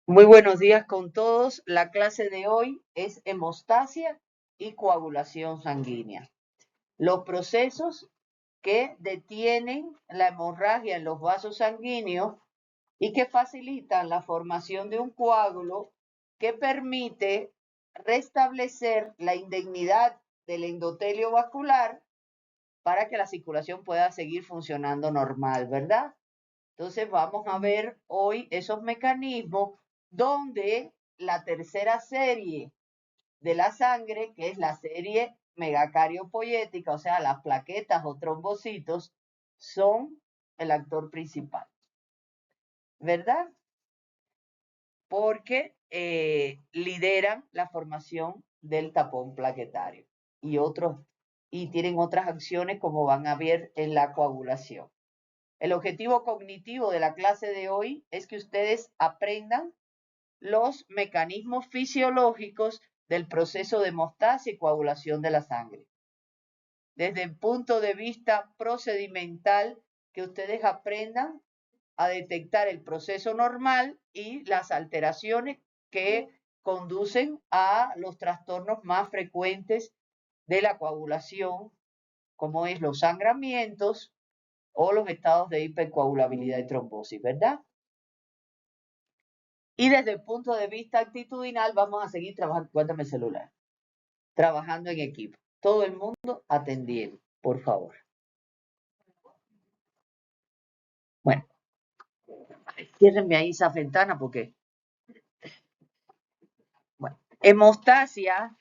Muy buenos días con todos. La clase de hoy es hemostasia y coagulación sanguínea. Los procesos que detienen la hemorragia en los vasos sanguíneos y que facilitan la formación de un coágulo que permite restablecer la indignidad del endotelio vascular para que la circulación pueda seguir funcionando normal, ¿verdad? Entonces vamos a ver hoy esos mecanismos donde la tercera serie de la sangre, que es la serie megacariopoyética, o sea, las plaquetas o trombocitos, son el actor principal, ¿verdad? Porque lideran la formación del tapón plaquetario y tienen otras acciones como van a ver en la coagulación. El objetivo cognitivo de la clase de hoy es que ustedes aprendan los mecanismos fisiológicos del proceso de hemostasia y coagulación de la sangre. Desde el punto de vista procedimental, que ustedes aprendan a detectar el proceso normal y las alteraciones que conducen a los trastornos más frecuentes de la coagulación, como es los sangramientos o los estados de hipercoagulabilidad y trombosis, ¿verdad? Y desde el punto de vista actitudinal vamos a seguir trabajando, cuéntame el celular, trabajando en equipo. Todo el mundo atendiendo, por favor. Bueno, ciérrenme ahí esa ventana porque, bueno, hemostasia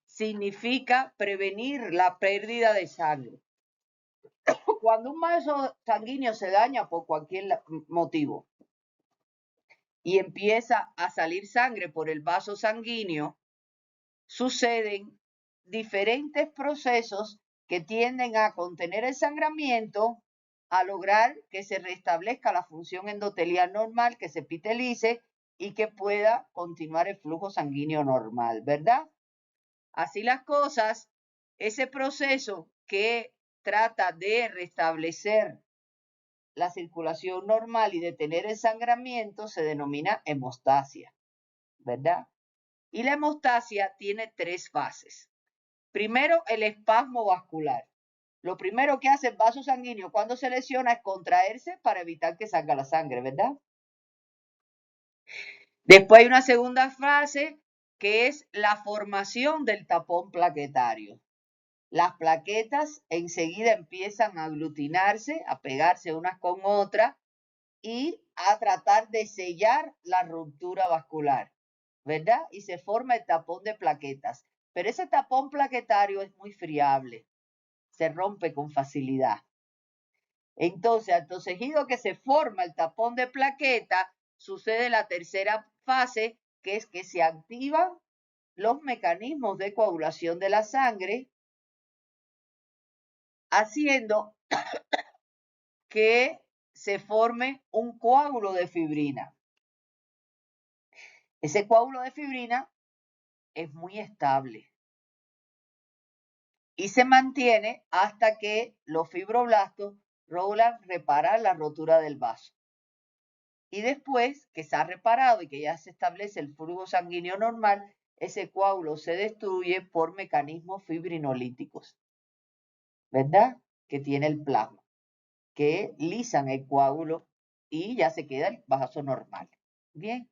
significa prevenir la pérdida de sangre. Cuando un vaso sanguíneo se daña por cualquier motivo y empieza a salir sangre por el vaso sanguíneo, suceden diferentes procesos que tienden a contener el sangramiento, a lograr que se restablezca la función endotelial normal, que se epitelice y que pueda continuar el flujo sanguíneo normal, ¿verdad? Así las cosas, ese proceso que trata de restablecer la circulación normal y detener el sangramiento se denomina hemostasia, ¿verdad? Y la hemostasia tiene tres fases. Primero, el espasmo vascular. Lo primero que hace el vaso sanguíneo cuando se lesiona es contraerse para evitar que salga la sangre, ¿verdad? Después hay una segunda fase que es la formación del tapón plaquetario. Las plaquetas enseguida empiezan a aglutinarse, a pegarse unas con otras y a tratar de sellar la ruptura vascular, ¿verdad? Y se forma el tapón de plaquetas. Pero ese tapón plaquetario es muy friable, se rompe con facilidad. Entonces, al tejido que se forma el tapón de plaqueta, sucede la tercera fase, que es que se activan los mecanismos de coagulación de la sangre, haciendo que se forme un coágulo de fibrina. Ese coágulo de fibrina es muy estable y se mantiene hasta que los fibroblastos logran reparar la rotura del vaso. Y después que se ha reparado y que ya se establece el flujo sanguíneo normal, ese coágulo se destruye por mecanismos fibrinolíticos, ¿verdad? Que tiene el plasma, que lisan el coágulo y ya se queda el vaso normal. Bien,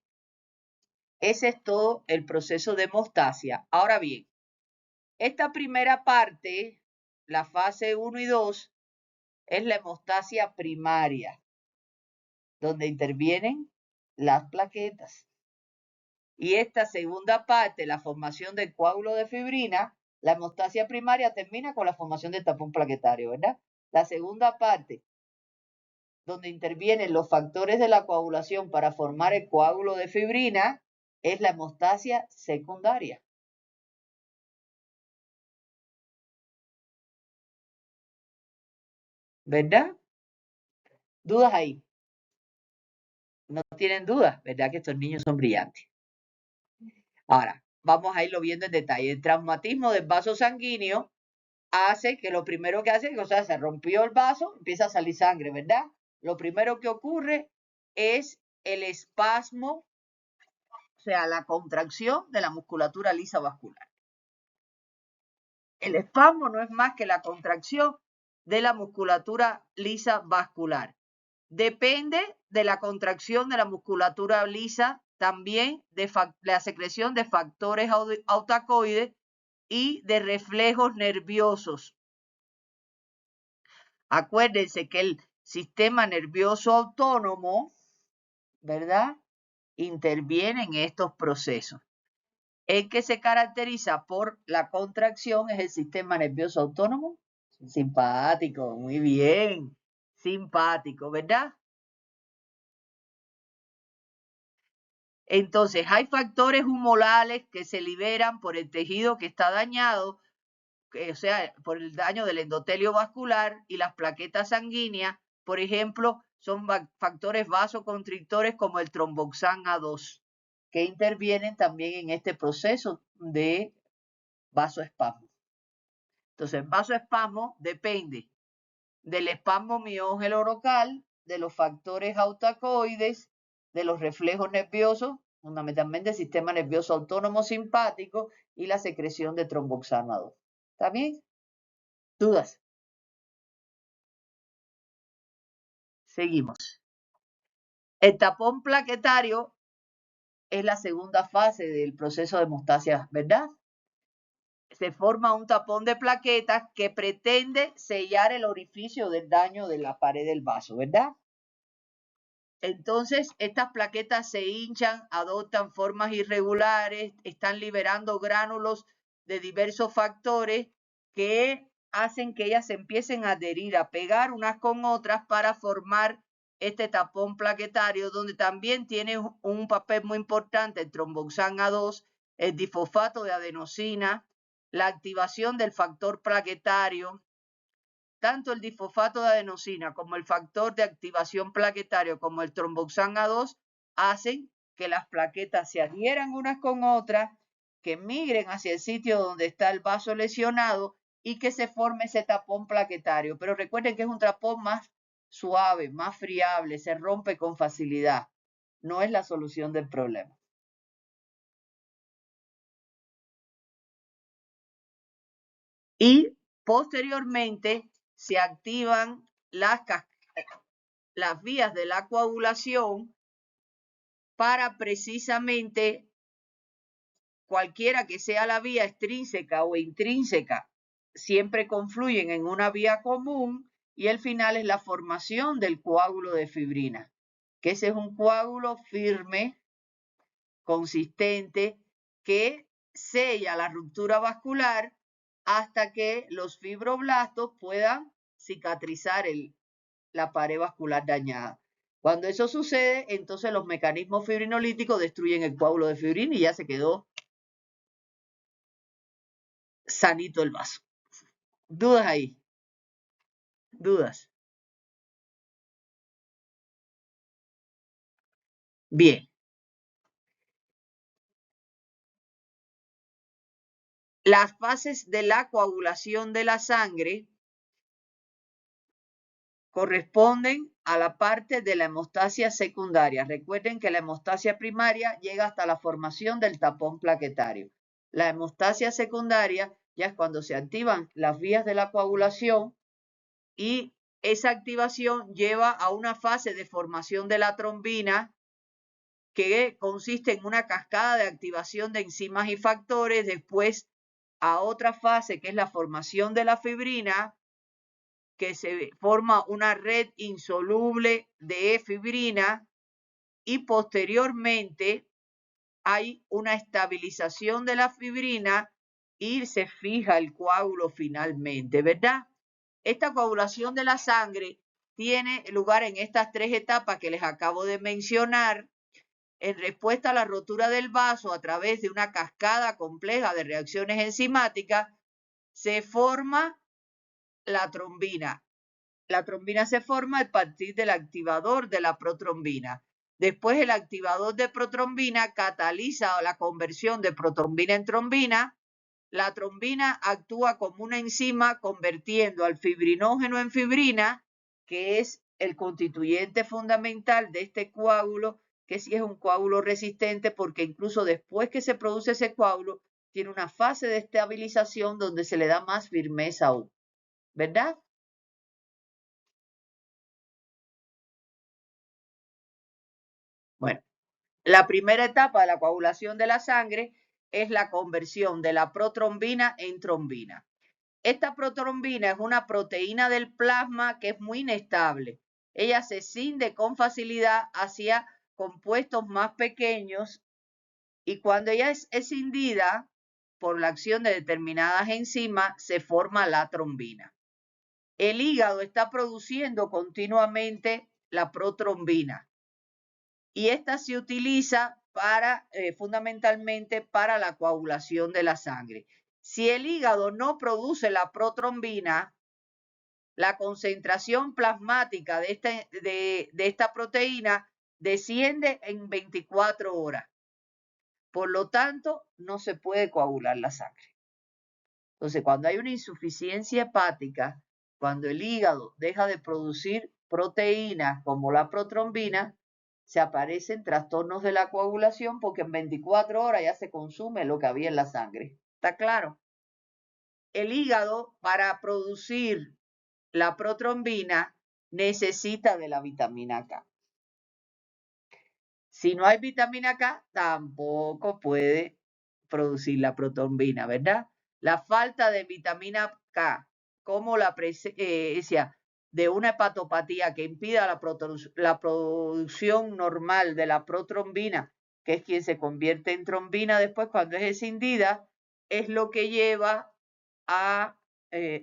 ese es todo el proceso de hemostasia. Ahora bien, esta primera parte, la fase 1 y 2, es la hemostasia primaria, donde intervienen las plaquetas. Y esta segunda parte, la formación del coágulo de fibrina, la hemostasia primaria termina con la formación del tapón plaquetario, ¿verdad? La segunda parte, donde intervienen los factores de la coagulación para formar el coágulo de fibrina, es la hemostasia secundaria. ¿Verdad? ¿Dudas ahí? No tienen dudas, ¿verdad? Que estos niños son brillantes. Ahora, vamos a irlo viendo en detalle. El traumatismo del vaso sanguíneo hace que lo primero que hace, o sea, se rompió el vaso, empieza a salir sangre, ¿verdad? Lo primero que ocurre es el espasmo sea, la contracción de la musculatura lisa vascular. El espasmo no es más que la contracción de la musculatura lisa vascular. Depende de la contracción de la musculatura lisa, también de la secreción de factores autacoides y de reflejos nerviosos. Acuérdense que el sistema nervioso autónomo, ¿verdad?, interviene en estos procesos. El que se caracteriza por la contracción es el sistema nervioso autónomo simpático. Muy bien, simpático, ¿verdad? Entonces, hay factores humorales que se liberan por el tejido que está dañado, o sea, por el daño del endotelio vascular y las plaquetas sanguíneas. Por ejemplo, son factores vasoconstrictores como el tromboxan A2, que intervienen también en este proceso de vasoespasmo. Entonces, el vasoespasmo depende del espasmo miógeno local, de los factores autacoides, de los reflejos nerviosos, fundamentalmente el sistema nervioso autónomo simpático y la secreción de tromboxano A2. ¿Está bien? ¿Dudas? Seguimos. El tapón plaquetario es la segunda fase del proceso de hemostasia, ¿verdad? Se forma un tapón de plaquetas que pretende sellar el orificio del daño de la pared del vaso, ¿verdad? Entonces, estas plaquetas se hinchan, adoptan formas irregulares, están liberando gránulos de diversos factores que hacen que ellas se empiecen a adherir, a pegar unas con otras para formar este tapón plaquetario, donde también tiene un papel muy importante el tromboxan A2, el difosfato de adenosina, la activación del factor plaquetario. Tanto el difosfato de adenosina como el factor de activación plaquetario como el tromboxan A2 hacen que las plaquetas se adhieran unas con otras, que migren hacia el sitio donde está el vaso lesionado y que se forme ese tapón plaquetario. Pero recuerden que es un tapón más suave, más friable, se rompe con facilidad. No es la solución del problema. Y posteriormente se activan las vías de la coagulación para precisamente cualquiera que sea la vía extrínseca o intrínseca, siempre confluyen en una vía común y el final es la formación del coágulo de fibrina, que ese es un coágulo firme, consistente, que sella la ruptura vascular hasta que los fibroblastos puedan cicatrizar la pared vascular dañada. Cuando eso sucede, entonces los mecanismos fibrinolíticos destruyen el coágulo de fibrina y ya se quedó sanito el vaso. ¿Dudas ahí? ¿Dudas? Bien. Las fases de la coagulación de la sangre corresponden a la parte de la hemostasia secundaria. Recuerden que la hemostasia primaria llega hasta la formación del tapón plaquetario. La hemostasia secundaria ya es cuando se activan las vías de la coagulación y esa activación lleva a una fase de formación de la trombina que consiste en una cascada de activación de enzimas y factores, después a otra fase que es la formación de la fibrina, que se forma una red insoluble de fibrina y posteriormente hay una estabilización de la fibrina y se fija el coágulo finalmente, ¿verdad? Esta coagulación de la sangre tiene lugar en estas tres etapas que les acabo de mencionar. En respuesta a la rotura del vaso a través de una cascada compleja de reacciones enzimáticas, se forma la trombina. La trombina se forma a partir del activador de la protrombina. Después el activador de protrombina cataliza la conversión de protrombina en trombina. La trombina actúa como una enzima convirtiendo al fibrinógeno en fibrina, que es el constituyente fundamental de este coágulo que sí es un coágulo resistente, porque incluso después que se produce ese coágulo, tiene una fase de estabilización donde se le da más firmeza aún, ¿verdad? Bueno, la primera etapa de la coagulación de la sangre es la conversión de la protrombina en trombina. Esta protrombina es una proteína del plasma que es muy inestable. Ella se cinde con facilidad hacia compuestos más pequeños y cuando ella es escindida por la acción de determinadas enzimas, se forma la trombina. El hígado está produciendo continuamente la protrombina y esta se utiliza para, fundamentalmente para la coagulación de la sangre. Si el hígado no produce la protrombina, la concentración plasmática de esta proteína desciende en 24 horas. Por lo tanto, no se puede coagular la sangre. Entonces, cuando hay una insuficiencia hepática, cuando el hígado deja de producir proteínas como la protrombina, se aparecen trastornos de la coagulación porque en 24 horas ya se consume lo que había en la sangre. ¿Está claro? El hígado, para producir la protrombina, necesita de la vitamina K. Si no hay vitamina K, tampoco puede producir la protrombina, ¿verdad? La falta de vitamina K, como la presencia de una hepatopatía que impida la producción normal de la protrombina, que es quien se convierte en trombina después cuando es escindida, es lo que lleva a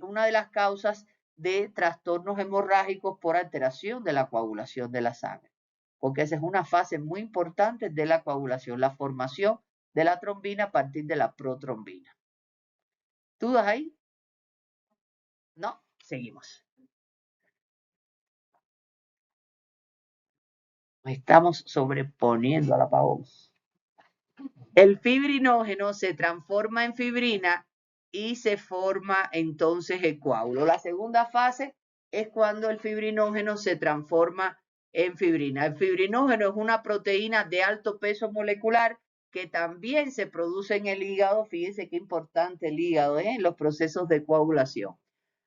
una de las causas de trastornos hemorrágicos por alteración de la coagulación de la sangre, porque esa es una fase muy importante de la coagulación, la formación de la trombina a partir de la protrombina. ¿Dudas ahí? No, seguimos. Nos estamos sobreponiendo al apagón. El fibrinógeno se transforma en fibrina y se forma entonces el coágulo. La segunda fase es cuando el fibrinógeno se transforma en fibrina. El fibrinógeno es una proteína de alto peso molecular que también se produce en el hígado. Fíjense qué importante el hígado en los procesos de coagulación.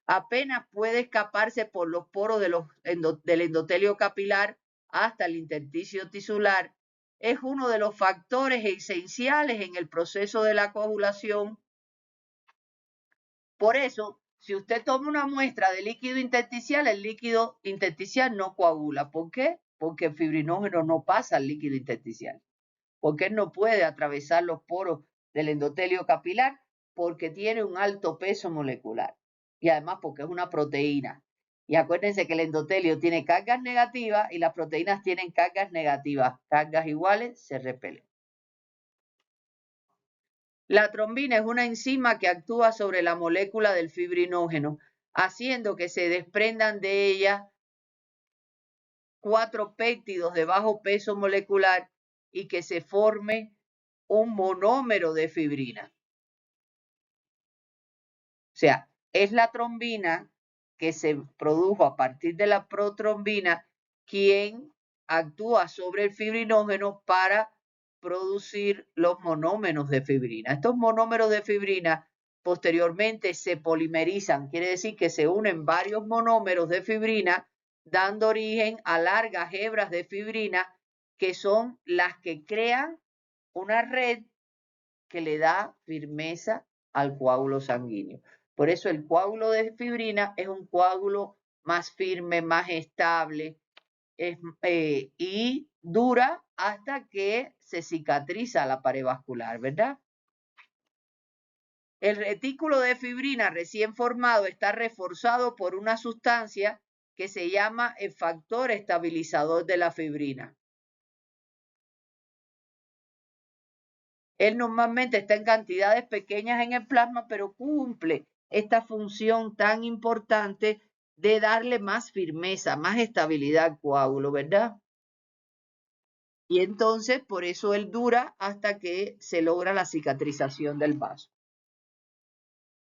Apenas puede escaparse por los poros del endotelio capilar hasta el intersticio tisular. Es uno de los factores esenciales en el proceso de la coagulación. Por eso, si usted toma una muestra de líquido intersticial, el líquido intersticial no coagula. ¿Por qué? Porque el fibrinógeno no pasa al líquido intersticial. Porque él no puede atravesar los poros del endotelio capilar porque tiene un alto peso molecular. Y además porque es una proteína. Y acuérdense que el endotelio tiene cargas negativas y las proteínas tienen cargas negativas. Cargas iguales se repelen. La trombina es una enzima que actúa sobre la molécula del fibrinógeno, haciendo que se desprendan de ella 4 péptidos de bajo peso molecular y que se forme un monómero de fibrina. O sea, es la trombina que se produjo a partir de la protrombina quien actúa sobre el fibrinógeno para producir los monómeros de fibrina. Estos monómeros de fibrina posteriormente se polimerizan, quiere decir que se unen varios monómeros de fibrina, dando origen a largas hebras de fibrina que son las que crean una red que le da firmeza al coágulo sanguíneo. Por eso el coágulo de fibrina es un coágulo más firme, más estable y dura hasta que se cicatriza la pared vascular, ¿verdad? El retículo de fibrina recién formado está reforzado por una sustancia que se llama el factor estabilizador de la fibrina. Él normalmente está en cantidades pequeñas en el plasma, pero cumple esta función tan importante de darle más firmeza, más estabilidad al coágulo, ¿verdad? Y entonces, por eso él dura hasta que se logra la cicatrización del vaso.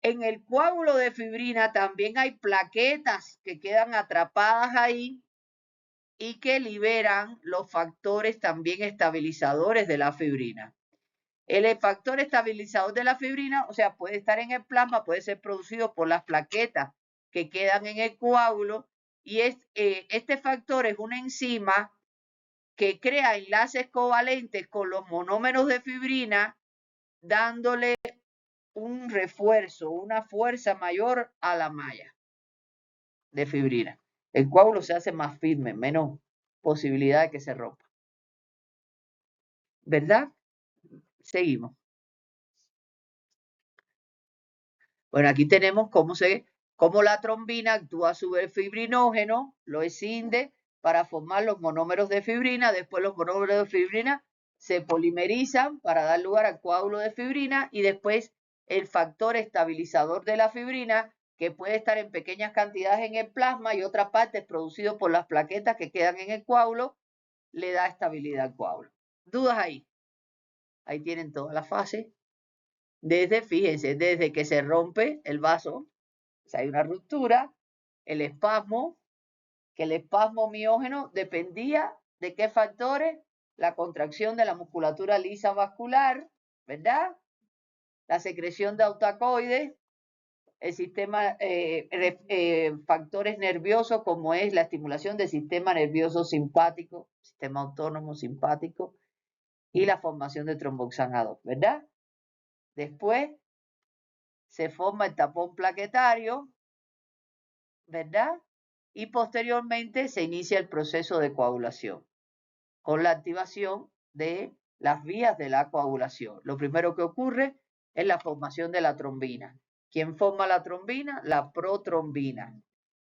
En el coágulo de fibrina también hay plaquetas que quedan atrapadas ahí y que liberan los factores también estabilizadores de la fibrina. El factor estabilizador de la fibrina, o sea, puede estar en el plasma, puede ser producido por las plaquetas que quedan en el coágulo, y este factor es una enzima que crea enlaces covalentes con los monómeros de fibrina, dándole un refuerzo, una fuerza mayor a la malla de fibrina. El coágulo se hace más firme, menos posibilidad de que se rompa. ¿Verdad? Seguimos. Bueno, aquí tenemos cómo la trombina actúa sobre el fibrinógeno, lo escinde para formar los monómeros de fibrina. Después los monómeros de fibrina se polimerizan para dar lugar al coágulo de fibrina, y después el factor estabilizador de la fibrina, que puede estar en pequeñas cantidades en el plasma y otra parte es producido por las plaquetas que quedan en el coágulo, le da estabilidad al coágulo. ¿Dudas ahí? Ahí tienen toda la fase. Fíjense, desde que se rompe el vaso, o sea, hay una ruptura, el espasmo, que el espasmo miógeno dependía de qué factores: la contracción de la musculatura lisa vascular, ¿verdad? La secreción de autacoides, el sistema, factores nerviosos como es la estimulación del sistema nervioso simpático, sistema autónomo simpático, y la formación de tromboxano, ¿verdad? Después se forma el tapón plaquetario, ¿verdad? Y posteriormente se inicia el proceso de coagulación con la activación de las vías de la coagulación. Lo primero que ocurre es la formación de la trombina. ¿Quién forma la trombina? La protrombina.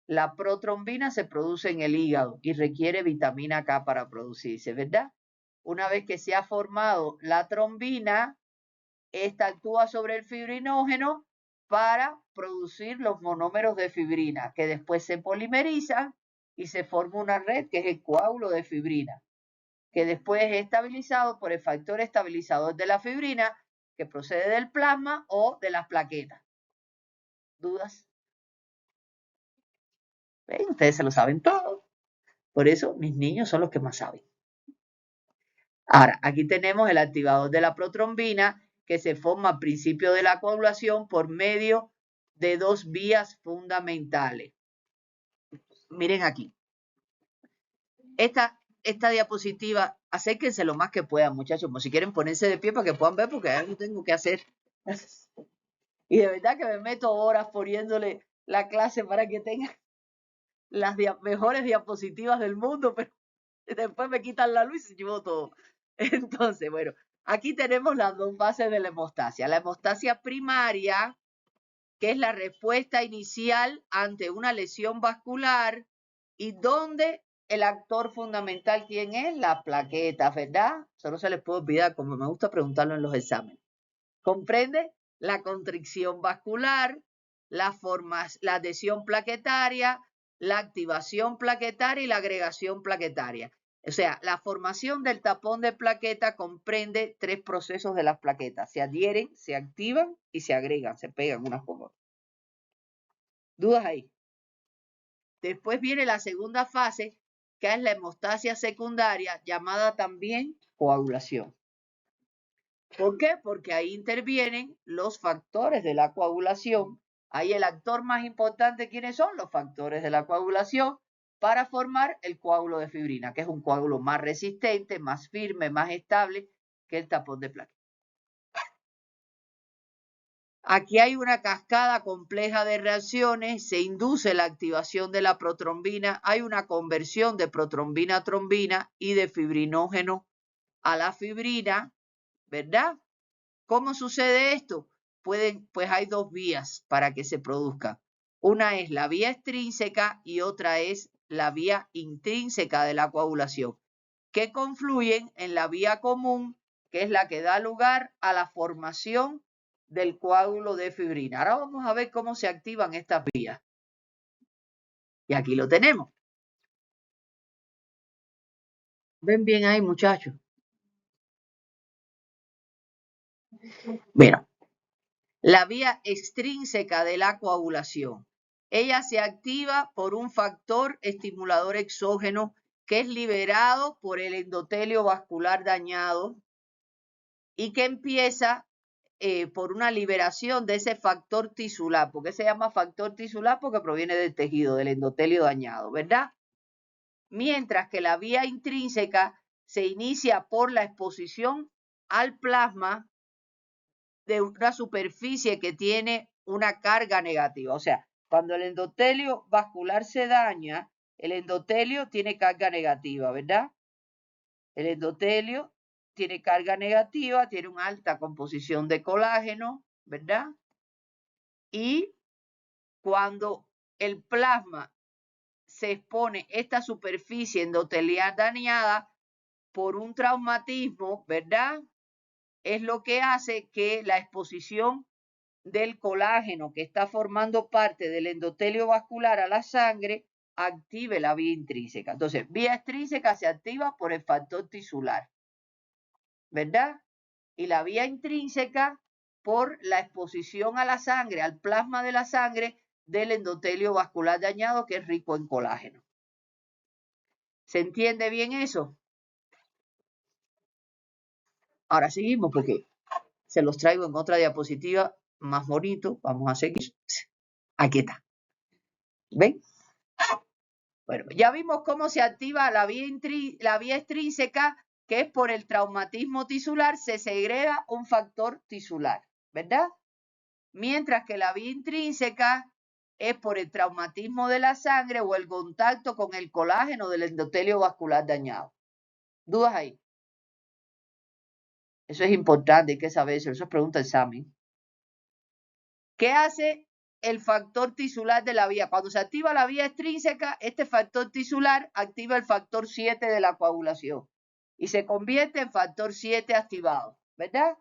La protrombina se produce en el hígado y requiere vitamina K para producirse, ¿verdad? Una vez que se ha formado la trombina, esta actúa sobre el fibrinógeno para producir los monómeros de fibrina, que después se polimerizan y se forma una red que es el coágulo de fibrina, que después es estabilizado por el factor estabilizador de la fibrina, que procede del plasma o de las plaquetas. ¿Dudas? ¿Ven? Ustedes se lo saben todo. Por eso mis niños son los que más saben. Ahora, aquí tenemos el activador de la protrombina, que se forma al principio de la coagulación por medio de dos vías fundamentales. Miren aquí. Esta diapositiva, acérquense lo más que puedan, muchachos, como si quieren ponerse de pie para que puedan ver, porque yo tengo que hacer. Y de verdad que me meto horas poniéndole la clase para que tengan las mejores diapositivas del mundo, pero después me quitan la luz y llevo todo. Entonces, bueno, aquí tenemos las dos fases de la hemostasia. La hemostasia primaria, que es la respuesta inicial ante una lesión vascular, y donde el actor fundamental, ¿quién es? La plaqueta, ¿verdad? Eso no se les puede olvidar, como me gusta preguntarlo en los exámenes. Comprende la constricción vascular, la adhesión plaquetaria, la activación plaquetaria y la agregación plaquetaria. O sea, la formación del tapón de plaqueta comprende tres procesos de las plaquetas. Se adhieren, se activan y se agregan, se pegan unas con otras. ¿Dudas ahí? Después viene la segunda fase, que es la hemostasia secundaria, llamada también coagulación. ¿Por qué? Porque ahí intervienen los factores de la coagulación. Ahí el actor más importante, ¿quiénes son? Los factores de la coagulación para formar el coágulo de fibrina, que es un coágulo más resistente, más firme, más estable que el tapón de plaqueta. Aquí hay una cascada compleja de reacciones, se induce la activación de la protrombina, hay una conversión de protrombina a trombina y de fibrinógeno a la fibrina, ¿verdad? ¿Cómo sucede esto? Pues hay dos vías para que se produzca. Una es la vía extrínseca y otra es la vía intrínseca de la coagulación, que confluyen en la vía común, que es la que da lugar a la formación del coágulo de fibrina. Ahora vamos a ver cómo se activan estas vías. Y aquí lo tenemos. ¿Ven bien ahí, muchachos? Bueno, la vía extrínseca de la coagulación. Ella se activa por un factor estimulador exógeno que es liberado por el endotelio vascular dañado y que empieza por una liberación de ese factor tisular. ¿Por qué se llama factor tisular? Porque proviene del tejido, del endotelio dañado, ¿verdad? Mientras que la vía intrínseca se inicia por la exposición al plasma de una superficie que tiene una carga negativa. O sea, cuando el endotelio vascular se daña, el endotelio tiene carga negativa, ¿verdad? El endotelio tiene carga negativa, tiene una alta composición de colágeno, ¿verdad? Y cuando el plasma se expone esta superficie endotelial dañada por un traumatismo, ¿verdad? Es lo que hace que la exposición del colágeno que está formando parte del endotelio vascular a la sangre active la vía intrínseca. Entonces, vía extrínseca se activa por el factor tisular, ¿verdad? Y la vía intrínseca por la exposición a la sangre, al plasma de la sangre del endotelio vascular dañado que es rico en colágeno. ¿Se entiende bien eso? Ahora seguimos porque se los traigo en otra diapositiva más bonito. Vamos a seguir. Aquí está. ¿Ven? Bueno, ya vimos cómo se activa la vía extrínseca, que es por el traumatismo tisular, se segrega un factor tisular, ¿verdad? Mientras que la vía intrínseca es por el traumatismo de la sangre o el contacto con el colágeno del endotelio vascular dañado. ¿Dudas ahí? Eso es importante, hay que saber eso. Eso es pregunta de examen. ¿Qué hace el factor tisular de la vía? Cuando se activa la vía extrínseca, este factor tisular activa el factor 7 de la coagulación y se convierte en factor 7 activado, ¿verdad?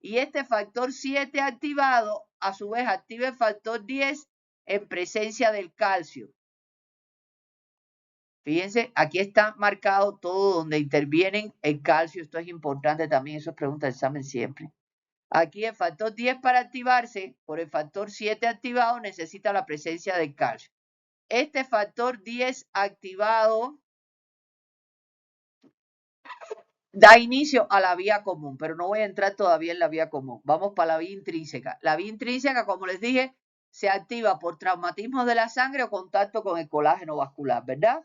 Y este factor 7 activado, a su vez, activa el factor 10 en presencia del calcio. Fíjense, aquí está marcado todo donde intervienen el calcio. Esto es importante también, eso es pregunta de examen siempre. Aquí el factor 10 para activarse, por el factor 7 activado, necesita la presencia del calcio. Este factor 10 activado da inicio a la vía común, pero no voy a entrar todavía en la vía común. Vamos para la vía intrínseca. La vía intrínseca, como les dije, se activa por traumatismo de la sangre o contacto con el colágeno vascular, ¿verdad?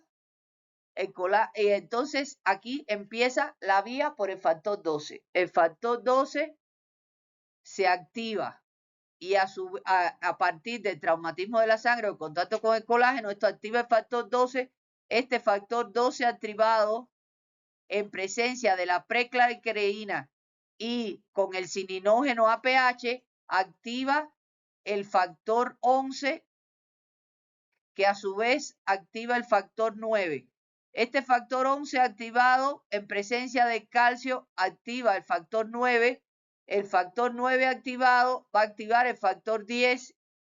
Entonces, aquí empieza la vía por el factor 12. El factor 12 se activa y a partir del traumatismo de la sangre o contacto con el colágeno, esto activa el factor 12. Este factor 12 activado en presencia de la precalcreína y con el cininógeno APH activa el factor 11, que a su vez activa el factor 9. Este factor 11 activado en presencia de calcio activa el factor 9. El factor 9 activado va a activar el factor 10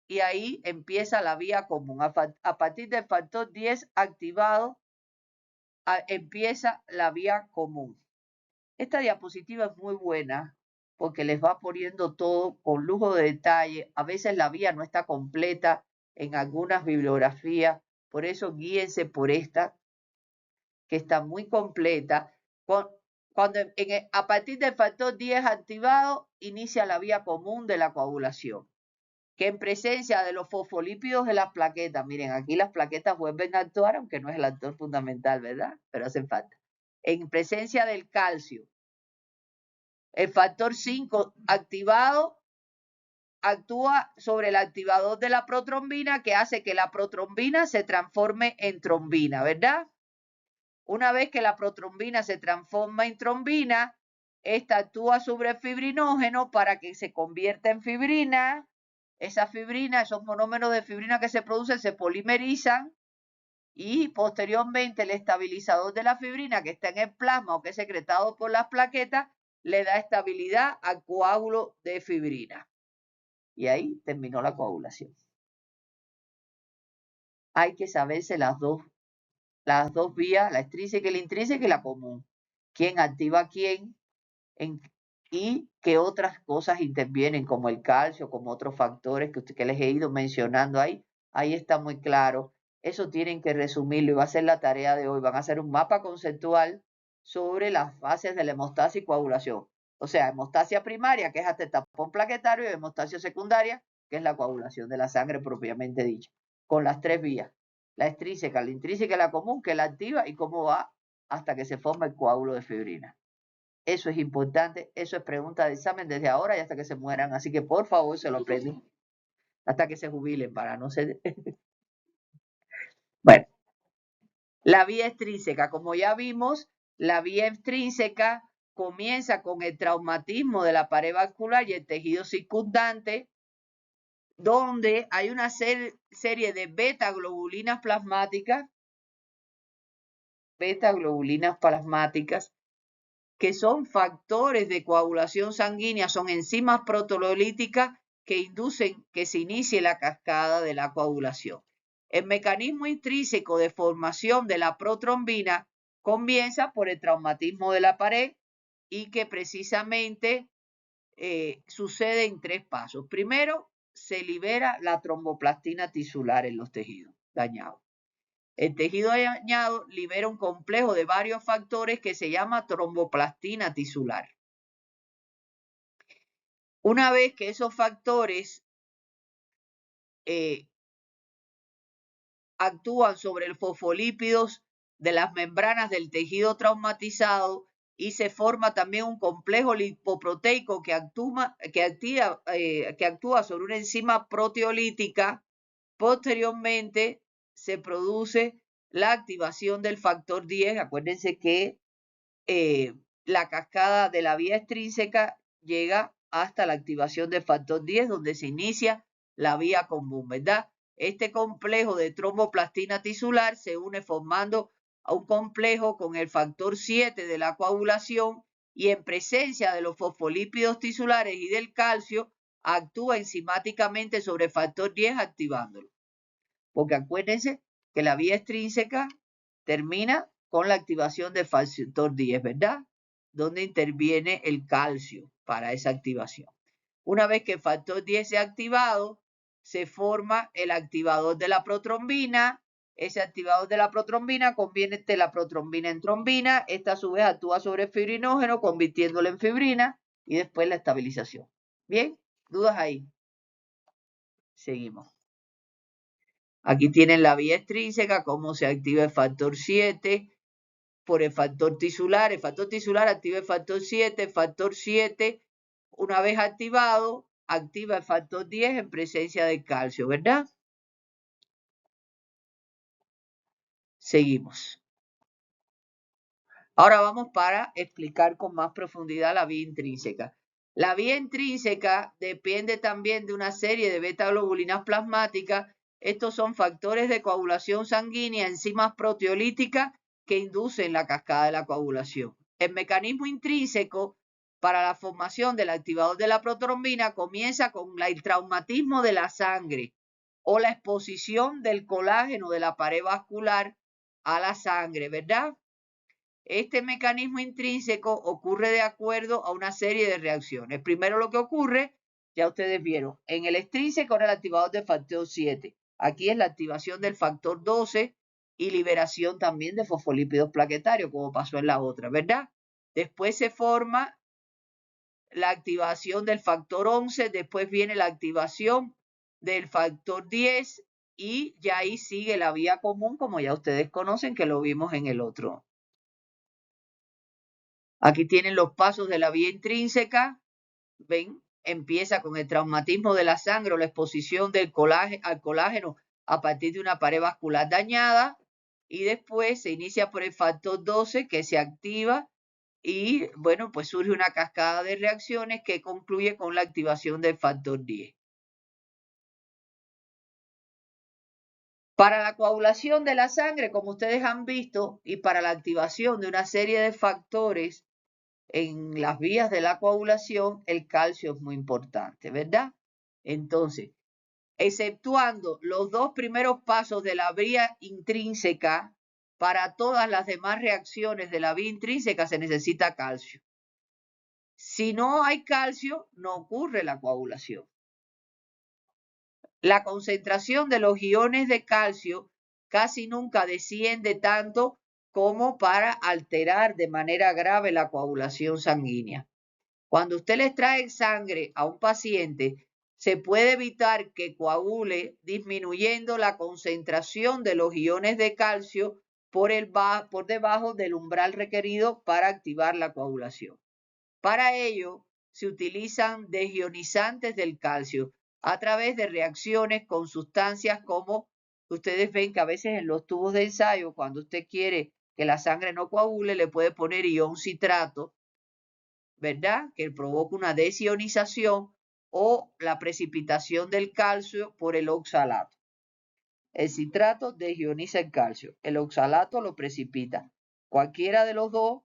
y ahí empieza la vía común. A partir del factor 10 activado empieza la vía común. Esta diapositiva es muy buena porque les va poniendo todo con lujo de detalle. A veces la vía no está completa en algunas bibliografías, por eso guíense por esta, que está muy completa. A partir del factor 10 activado, inicia la vía común de la coagulación, que en presencia de los fosfolípidos de las plaquetas, miren, aquí las plaquetas vuelven a actuar, aunque no es el actor fundamental, ¿verdad? Pero hacen falta. En presencia del calcio, el factor 5 activado actúa sobre el activador de la protrombina, que hace que la protrombina se transforme en trombina, ¿verdad? Una vez que la protrombina se transforma en trombina, esta actúa sobre el fibrinógeno para que se convierta en fibrina. Esa fibrina, esos monómeros de fibrina que se producen, se polimerizan y posteriormente el estabilizador de la fibrina que está en el plasma o que es secretado por las plaquetas le da estabilidad al coágulo de fibrina. Y ahí terminó la coagulación. Hay que saberse las dos vías, la extrínseca y la intrínseca y la común. ¿Quién activa a quién? Y qué otras cosas intervienen, como el calcio, como otros factores que les he ido mencionando ahí. Ahí está muy claro Eso tienen que resumirlo y va a ser la tarea de hoy. Van a hacer un mapa conceptual sobre las fases de la hemostasia y coagulación. O sea, hemostasia primaria, que es hasta el tapón plaquetario, y hemostasia secundaria, que es la coagulación de la sangre propiamente dicha, con las tres vías. La extrínseca, la intrínseca y la común, que la activa y cómo va hasta que se forma el coágulo de fibrina. Eso es importante, eso es pregunta de examen desde ahora y hasta que se mueran. Así que por favor se lo aprenden hasta que se jubilen para no ser... Bueno, la vía extrínseca, como ya vimos, la vía extrínseca comienza con el traumatismo de la pared vascular y el tejido circundante, donde hay una serie de beta-globulinas plasmáticas, que son factores de coagulación sanguínea, son enzimas proteolíticas que inducen que se inicie la cascada de la coagulación. El mecanismo intrínseco de formación de la protrombina comienza por el traumatismo de la pared y que precisamente sucede en tres pasos. Primero, se libera la tromboplastina tisular en los tejidos dañados. El tejido dañado libera un complejo de varios factores que se llama tromboplastina tisular. Una vez que esos factores actúan sobre los fosfolípidos de las membranas del tejido traumatizado y se forma también un complejo lipoproteico que actúa sobre una enzima proteolítica, posteriormente se produce la activación del factor 10. Acuérdense que la cascada de la vía extrínseca llega hasta la activación del factor 10, donde se inicia la vía común, ¿verdad? Este complejo de tromboplastina tisular se une formando a un complejo con el factor 7 de la coagulación y en presencia de los fosfolípidos tisulares y del calcio actúa enzimáticamente sobre el factor 10 activándolo. Porque acuérdense que la vía extrínseca termina con la activación del factor 10, ¿verdad? Donde interviene el calcio para esa activación. Una vez que el factor 10 se ha activado, se forma el activador de la protrombina. Ese activador de la protrombina convierte la protrombina en trombina. Esta a su vez actúa sobre el fibrinógeno, convirtiéndolo en fibrina y después la estabilización. ¿Bien? ¿Dudas ahí? Seguimos. Aquí tienen la vía extrínseca, cómo se activa el factor 7 por el factor tisular. El factor tisular activa el factor 7. El factor 7, una vez activado, activa el factor 10 en presencia de calcio, ¿verdad? Seguimos. Ahora vamos para explicar con más profundidad la vía intrínseca. La vía intrínseca depende también de una serie de beta-globulinas plasmáticas. Estos son factores de coagulación sanguínea, enzimas proteolíticas que inducen la cascada de la coagulación. El mecanismo intrínseco para la formación del activador de la protrombina comienza con el traumatismo de la sangre o la exposición del colágeno de la pared vascular a la sangre, ¿verdad? Este mecanismo intrínseco ocurre de acuerdo a una serie de reacciones. Primero lo que ocurre, ya ustedes vieron, en el extrínseco era el activador del factor 7. Aquí es la activación del factor 12 y liberación también de fosfolípidos plaquetarios, como pasó en la otra, ¿verdad? Después se forma la activación del factor 11, después viene la activación del factor 10 y ya ahí sigue la vía común, como ya ustedes conocen, que lo vimos en el otro. Aquí tienen los pasos de la vía intrínseca. ¿Ven? Empieza con el traumatismo de la sangre o la exposición del al colágeno a partir de una pared vascular dañada. Y después se inicia por el factor 12 que se activa y, bueno, pues surge una cascada de reacciones que concluye con la activación del factor 10. Para la coagulación de la sangre, como ustedes han visto, y para la activación de una serie de factores en las vías de la coagulación, el calcio es muy importante, ¿verdad? Entonces, exceptuando los dos primeros pasos de la vía intrínseca, para todas las demás reacciones de la vía intrínseca se necesita calcio. Si no hay calcio, no ocurre la coagulación. La concentración de los iones de calcio casi nunca desciende tanto como para alterar de manera grave la coagulación sanguínea. Cuando usted le extrae sangre a un paciente, se puede evitar que coagule disminuyendo la concentración de los iones de calcio por debajo del umbral requerido para activar la coagulación. Para ello, se utilizan desionizantes del calcio a través de reacciones con sustancias como ustedes ven que a veces en los tubos de ensayo, cuando usted quiere que la sangre no coagule, le puede poner ion citrato, ¿verdad? Que provoca una desionización o la precipitación del calcio por el oxalato. El citrato desioniza el calcio, el oxalato lo precipita. Cualquiera de los dos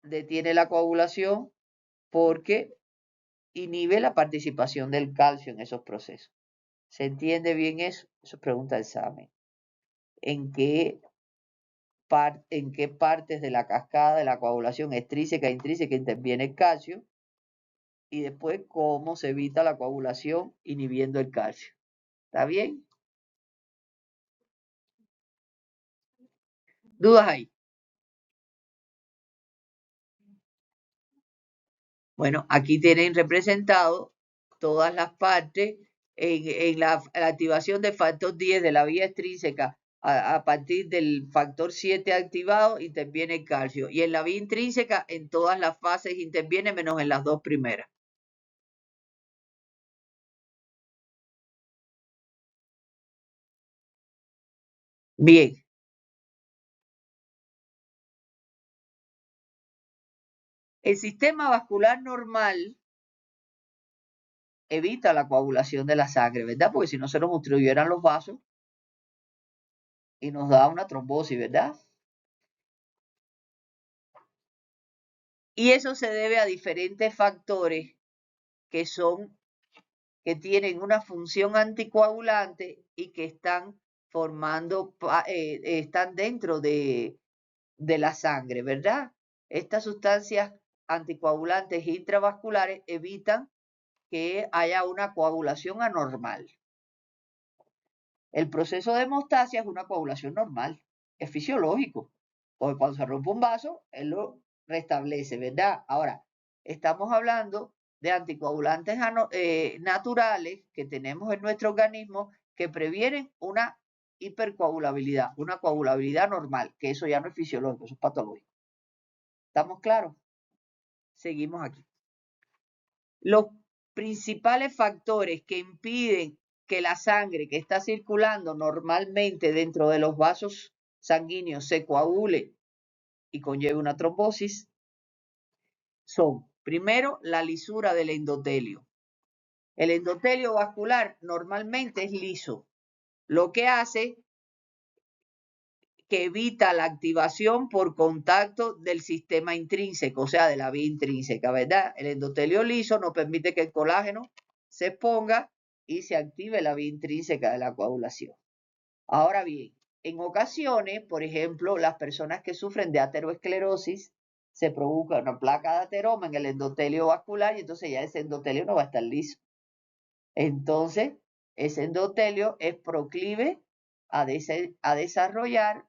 detiene la coagulación porque inhibe la participación del calcio en esos procesos. ¿Se entiende bien eso? Eso es pregunta de examen. ¿En qué partes de la cascada de la coagulación extrínseca e intrínseca interviene el calcio? Y después cómo se evita la coagulación inhibiendo el calcio. ¿Está bien? ¿Dudas ahí? Bueno, aquí tienen representado todas las partes en la activación del factor 10 de la vía extrínseca a partir del factor 7 activado interviene el calcio. Y en la vía intrínseca en todas las fases interviene menos en las dos primeras. Bien. El sistema vascular normal evita la coagulación de la sangre, ¿verdad? Porque si no se nos obstruyeran los vasos y nos da una trombosis, ¿verdad? Y eso se debe a diferentes factores que tienen una función anticoagulante y que están están dentro de la sangre, ¿verdad? Estas sustancias anticoagulantes intravasculares evitan que haya una coagulación anormal. El proceso de hemostasia es una coagulación normal, es fisiológico, porque cuando se rompe un vaso, él lo restablece, ¿verdad? Ahora, estamos hablando de anticoagulantes naturales que tenemos en nuestro organismo que previenen una hipercoagulabilidad, una coagulabilidad normal, que eso ya no es fisiológico, eso es patológico. ¿Estamos claros? Seguimos aquí. Los principales factores que impiden que la sangre que está circulando normalmente dentro de los vasos sanguíneos se coagule y conlleve una trombosis son, primero, la lisura del endotelio. El endotelio vascular normalmente es liso, lo que hace que evita la activación por contacto del sistema intrínseco, o sea, de la vía intrínseca, ¿verdad? El endotelio liso no permite que el colágeno se exponga y se active la vía intrínseca de la coagulación. Ahora bien, en ocasiones, por ejemplo, las personas que sufren de ateroesclerosis, se provoca una placa de ateroma en el endotelio vascular y entonces ya ese endotelio no va a estar liso. Entonces, ese endotelio es proclive a desarrollar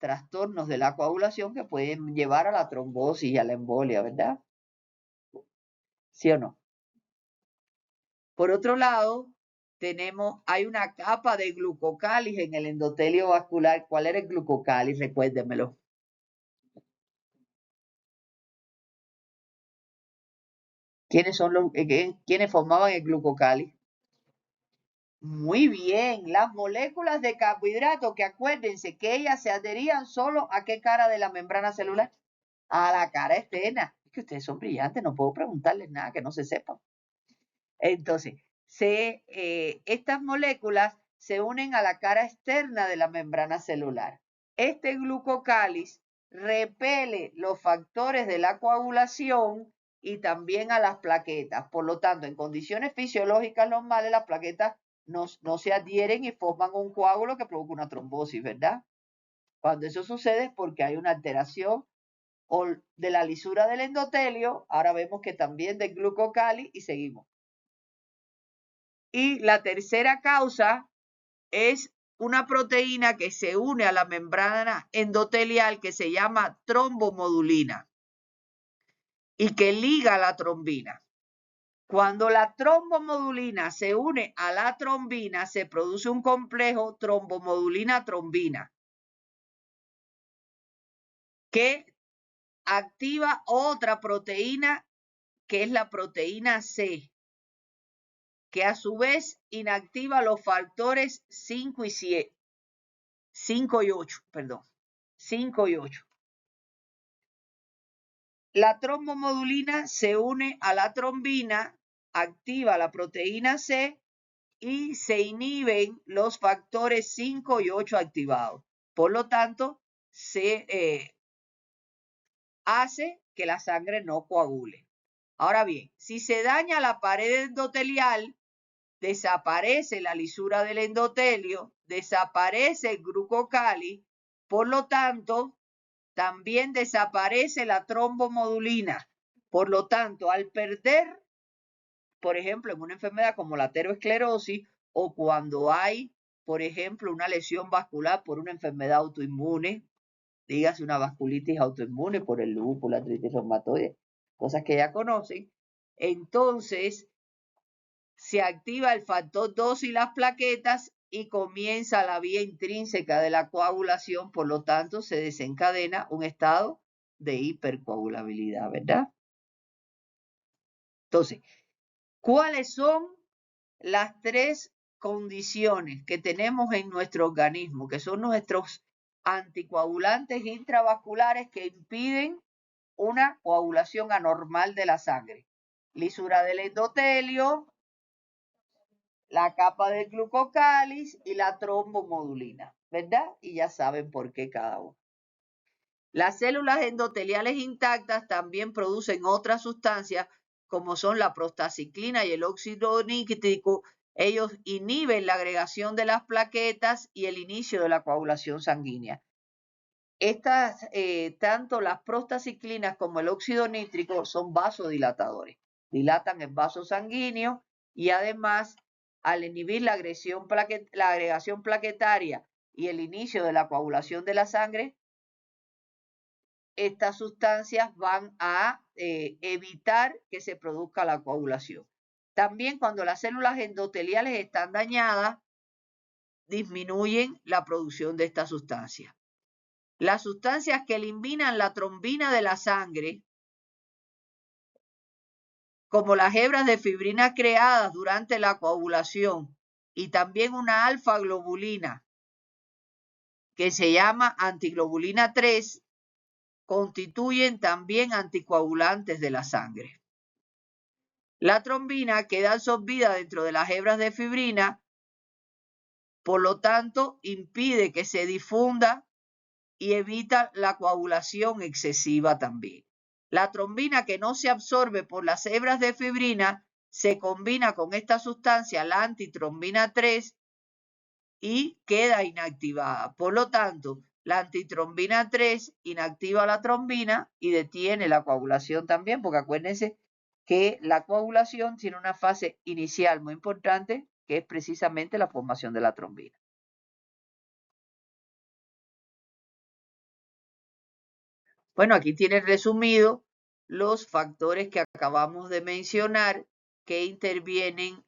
trastornos de la coagulación que pueden llevar a la trombosis y a la embolia, ¿verdad? ¿Sí o no? Por otro lado, hay una capa de glucocáliz en el endotelio vascular. ¿Cuál era el glucocáliz? Recuérdenmelo. ¿Quiénes formaban el glucocáliz? Muy bien, las moléculas de carbohidratos, que acuérdense que ellas se adherían solo a qué cara de la membrana celular, a la cara externa. Es que ustedes son brillantes, no puedo preguntarles nada que no se sepan. Entonces, estas moléculas se unen a la cara externa de la membrana celular. Este glucocáliz repele los factores de la coagulación y también a las plaquetas. Por lo tanto, en condiciones fisiológicas normales, las plaquetas no se adhieren y forman un coágulo que provoca una trombosis, ¿verdad? Cuando eso sucede es porque hay una alteración de la lisura del endotelio, ahora vemos que también del glucocáliz y seguimos. Y la tercera causa es una proteína que se une a la membrana endotelial que se llama trombomodulina y que liga a la trombina. Cuando la trombomodulina se une a la trombina, se produce un complejo trombomodulina-trombina que activa otra proteína que es la proteína C, que a su vez inactiva los factores 5 y 8, perdón, 5 y 8. La trombomodulina se une a la trombina, activa la proteína C y se inhiben los factores 5 y 8 activados. Por lo tanto, se hace que la sangre no coagule. Ahora bien, si se daña la pared endotelial, desaparece la lisura del endotelio, desaparece el glucocáliz, por lo tanto, también desaparece la trombomodulina. Por lo tanto, al perder, por ejemplo, en una enfermedad como la aterosclerosis o cuando hay, por ejemplo, una lesión vascular por una enfermedad autoinmune, dígase una vasculitis autoinmune por el lupus, la artritis reumatoide, cosas que ya conocen, entonces se activa el factor 2 y las plaquetas y comienza la vía intrínseca de la coagulación, por lo tanto se desencadena un estado de hipercoagulabilidad, ¿verdad? Entonces, ¿cuáles son las tres condiciones que tenemos en nuestro organismo, que son nuestros anticoagulantes intravasculares que impiden una coagulación anormal de la sangre? Lisura del endotelio, la capa del glucocáliz y la trombomodulina, ¿verdad? Y ya saben por qué cada uno. Las células endoteliales intactas también producen otras sustancias como son la prostaciclina y el óxido nítrico. Ellos inhiben la agregación de las plaquetas y el inicio de la coagulación sanguínea. Estas, tanto las prostaciclinas como el óxido nítrico son vasodilatadores. Dilatan el vaso sanguíneo y además, al inhibir la agregación plaquetaria y el inicio de la coagulación de la sangre, estas sustancias van a evitar que se produzca la coagulación. También cuando las células endoteliales están dañadas, disminuyen la producción de estas sustancias. Las sustancias que eliminan la trombina de la sangre, como las hebras de fibrina creadas durante la coagulación y también una alfa-globulina que se llama antiglobulina 3, constituyen también anticoagulantes de la sangre. La trombina queda absorbida dentro de las hebras de fibrina, por lo tanto, impide que se difunda y evita la coagulación excesiva también. La trombina que no se absorbe por las hebras de fibrina se combina con esta sustancia, la antitrombina 3, y queda inactivada. Por lo tanto, la antitrombina 3 inactiva la trombina y detiene la coagulación también, porque acuérdense que la coagulación tiene una fase inicial muy importante, que es precisamente la formación de la trombina. Bueno, aquí tiene resumido los factores que acabamos de mencionar que intervienen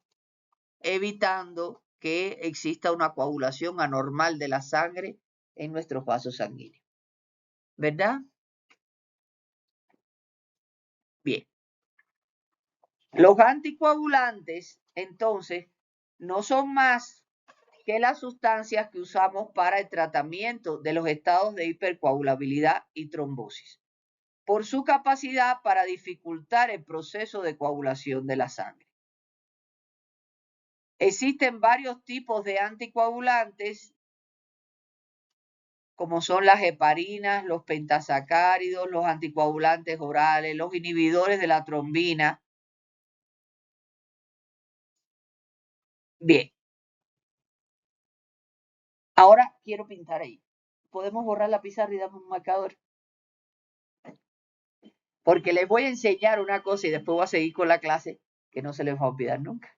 evitando que exista una coagulación anormal de la sangre en nuestros vasos sanguíneos. ¿Verdad? Bien. Los anticoagulantes, entonces, no son más que las sustancias que usamos para el tratamiento de los estados de hipercoagulabilidad y trombosis, por su capacidad para dificultar el proceso de coagulación de la sangre. Existen varios tipos de anticoagulantes, como son las heparinas, los pentasacáridos, los anticoagulantes orales, los inhibidores de la trombina. Bien. Ahora quiero pintar ahí. ¿Podemos borrar la pizarra y darme un marcador? Porque les voy a enseñar una cosa y después voy a seguir con la clase que no se les va a olvidar nunca.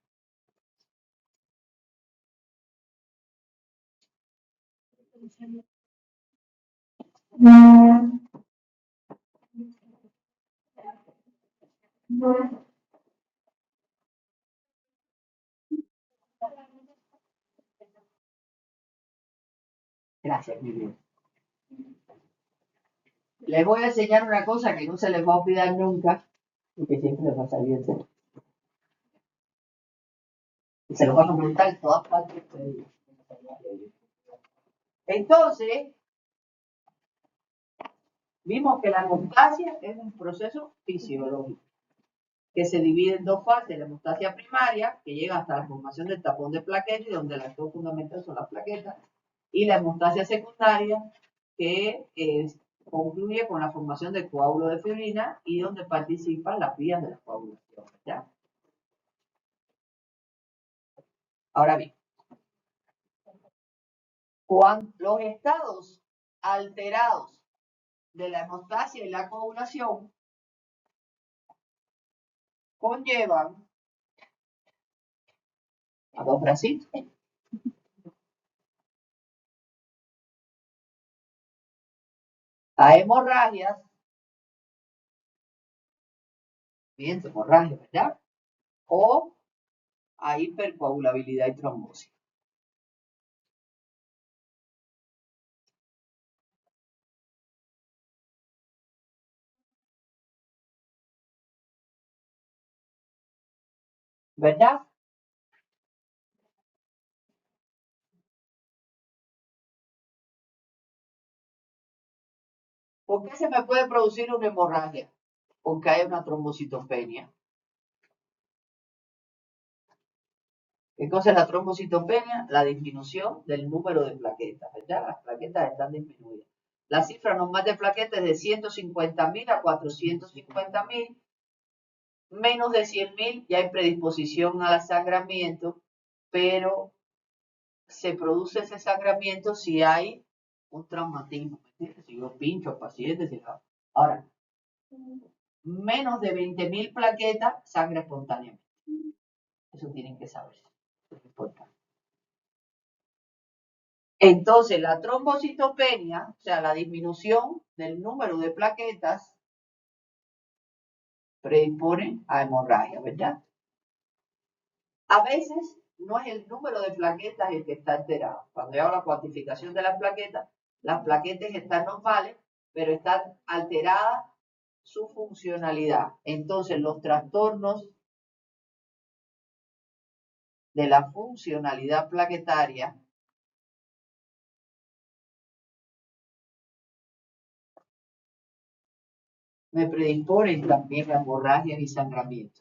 Gracias, mi bien. Les voy a enseñar una cosa que no se les va a olvidar nunca y que siempre les va a salir en serio. Y se lo van a preguntar en todas partes. Entonces, vimos que la hemostasia es un proceso fisiológico que se divide en dos fases: la hemostasia primaria, que llega hasta la formación del tapón de plaquetas y donde el actor fundamental son las plaquetas, y la hemostasia secundaria, que concluye con la formación del coágulo de fibrina y donde participan las vías de la coagulación. ¿Ya? Ahora bien, los estados alterados de la hemostasia y la coagulación conllevan a dos bracitos, a hemorragias, bien, hemorragias, ¿verdad? O a hipercoagulabilidad y trombosis. ¿Verdad? ¿Por qué se me puede producir una hemorragia? Porque hay una trombocitopenia. ¿Qué cosa es la trombocitopenia? La disminución del número de plaquetas, ¿verdad? Las plaquetas están disminuidas. La cifra normal de plaquetas es de 150.000 a 450.000. Menos de 100.000 ya hay predisposición al sangramiento, pero se produce ese sangramiento si hay un traumatismo. Si yo pincho al paciente, ahora, menos de 20.000 plaquetas, sangre espontáneamente. Eso tienen que saber. Eso es importante. Entonces, la trombocitopenia, o sea, la disminución del número de plaquetas, predispone a hemorragia, ¿verdad? A veces no es el número de plaquetas el que está alterado. Cuando yo hago la cuantificación de las plaquetas están normales, pero están alteradas su funcionalidad. Entonces, los trastornos de la funcionalidad plaquetaria me predisponen también a hemorragias y sangramiento.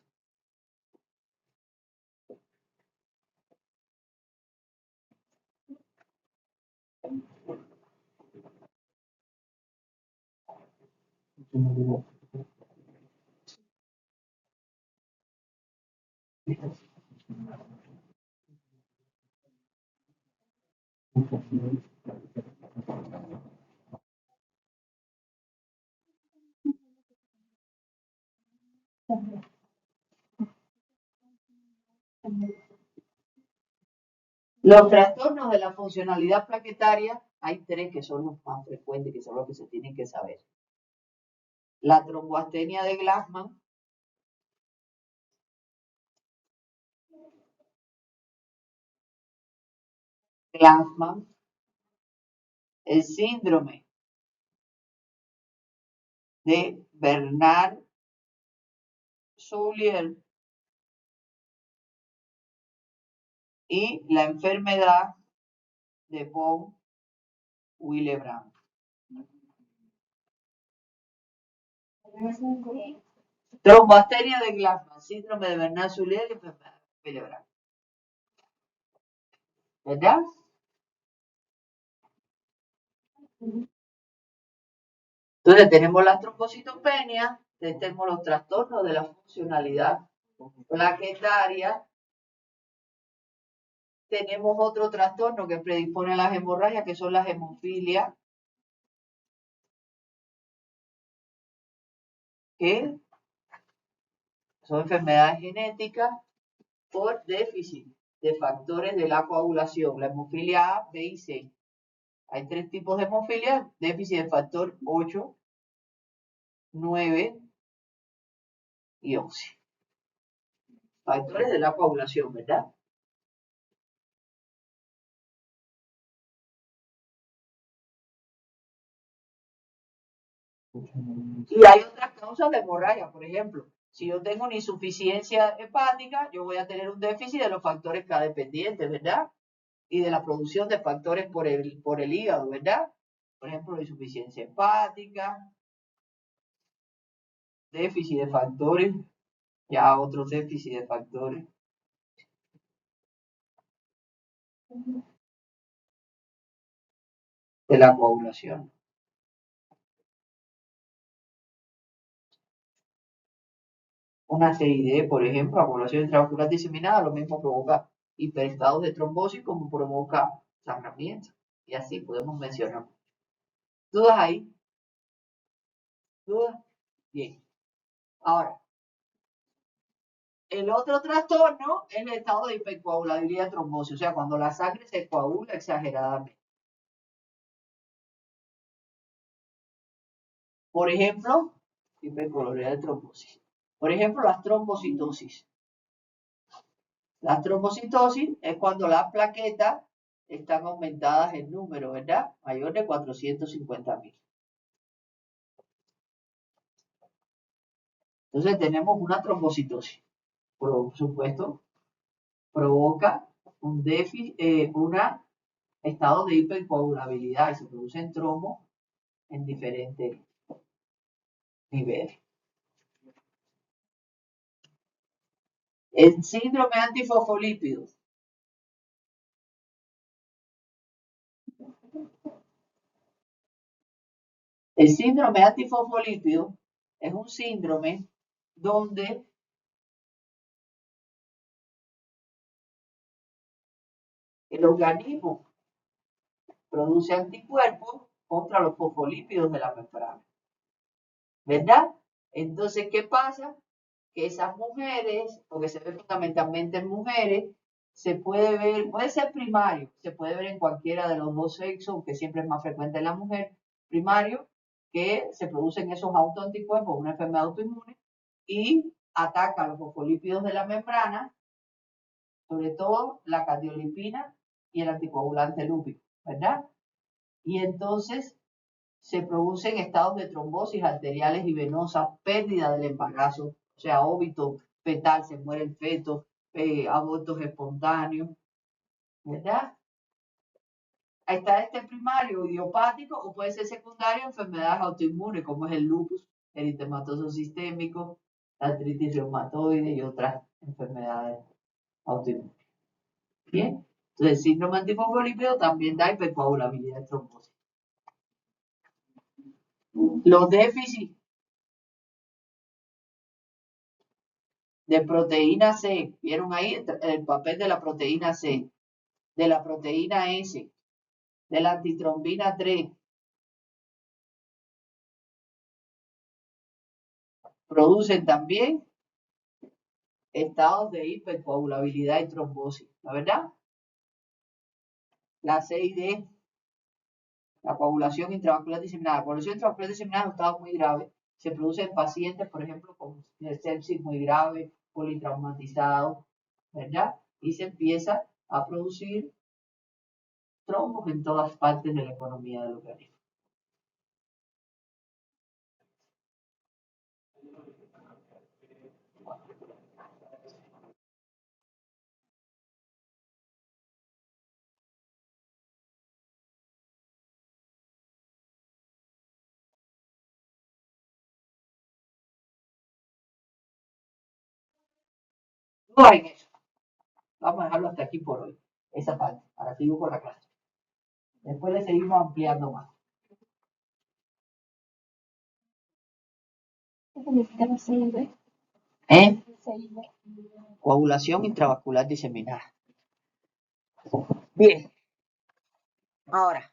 Los trastornos de la funcionalidad plaquetaria, hay tres que son los más frecuentes, que son los que se tienen que saber. La tromboastenia de Glassman, el síndrome de Bernard-Soulier y la enfermedad de von Willebrand. Tromboastenia de Glassman, síndrome de Bernard-Soulier y enfermedad de Willebrand. ¿Verdad? Entonces tenemos la trombocitopenia, tenemos los trastornos de la funcionalidad plaquetaria, tenemos otro trastorno que predispone a las hemorragias, que son las hemofilias, que son enfermedades genéticas por déficit de factores de la coagulación, la hemofilia A, B y C. Hay 3 tipos de hemofilia, déficit de factor 8, 9 y 11. Factores de la coagulación, ¿verdad? Y hay otras causas de hemorragia, por ejemplo, si yo tengo una insuficiencia hepática, yo voy a tener un déficit de los factores K dependientes, ¿verdad? Y de la producción de factores por el hígado, ¿verdad? Por ejemplo, la insuficiencia hepática, déficit de factores, ya otros déficit de factores. De la coagulación. Una CID, por ejemplo, la coagulación intravascular diseminada, lo mismo provoca hiperestados de trombosis como provoca sangramiento. Y así podemos mencionar. ¿Dudas ahí? ¿Dudas? Bien. Ahora, el otro trastorno es el estado de hipercoagulabilidad de trombosis, o sea, cuando la sangre se coagula exageradamente. Por ejemplo, hipercoagulabilidad de trombosis. Por ejemplo, las trombocitosis. La trombocitosis es cuando las plaquetas están aumentadas en número, ¿verdad? Mayor de 450.000. Entonces tenemos una trombocitosis. Por supuesto, provoca un déficit, estado de hipercoagulabilidad y se producen trombos en diferentes niveles. El síndrome antifosfolípido. El síndrome antifosfolípido es un síndrome donde el organismo produce anticuerpos contra los fosfolípidos de la membrana. ¿Verdad? Entonces, ¿qué pasa? Que esas mujeres, porque se ve fundamentalmente en mujeres, se puede ver, puede ser primario, se puede ver en cualquiera de los dos sexos, aunque siempre es más frecuente en la mujer, primario, que se producen esos autoanticuerpos, una enfermedad autoinmune, y ataca los fosfolípidos de la membrana, sobre todo la cardiolipina y el anticoagulante lúpico, ¿verdad? Y entonces se producen estados de trombosis arteriales y venosas, pérdida del embarazo, o sea, óbito fetal, se muere el feto, abortos espontáneos, ¿verdad? Ahí está este primario idiopático o puede ser secundario, enfermedades autoinmunes como es el lupus, el eritematoso sistémico, la artritis reumatoide y otras enfermedades autoinmunes. Bien, entonces el síndrome antifosfolípido también da hipercoagulabilidad de trombosis. Los déficits de proteína C, ¿vieron ahí el papel de la proteína C? De la proteína S, de la antitrombina 3, producen también estados de hipercoagulabilidad y trombosis, ¿la verdad? La CID, la coagulación intravascular diseminada. La coagulación intravascular diseminada es un estado muy grave. Se produce en pacientes, por ejemplo, con sepsis muy grave, politraumatizado, ¿verdad? Y se empieza a producir trombos en todas partes de la economía del organismo. No hay eso. Vamos a dejarlo hasta aquí por hoy, esa parte. Ahora sigo con la clase. Después le seguimos ampliando más. ¿Eh? Coagulación intravascular diseminada. Bien. Ahora,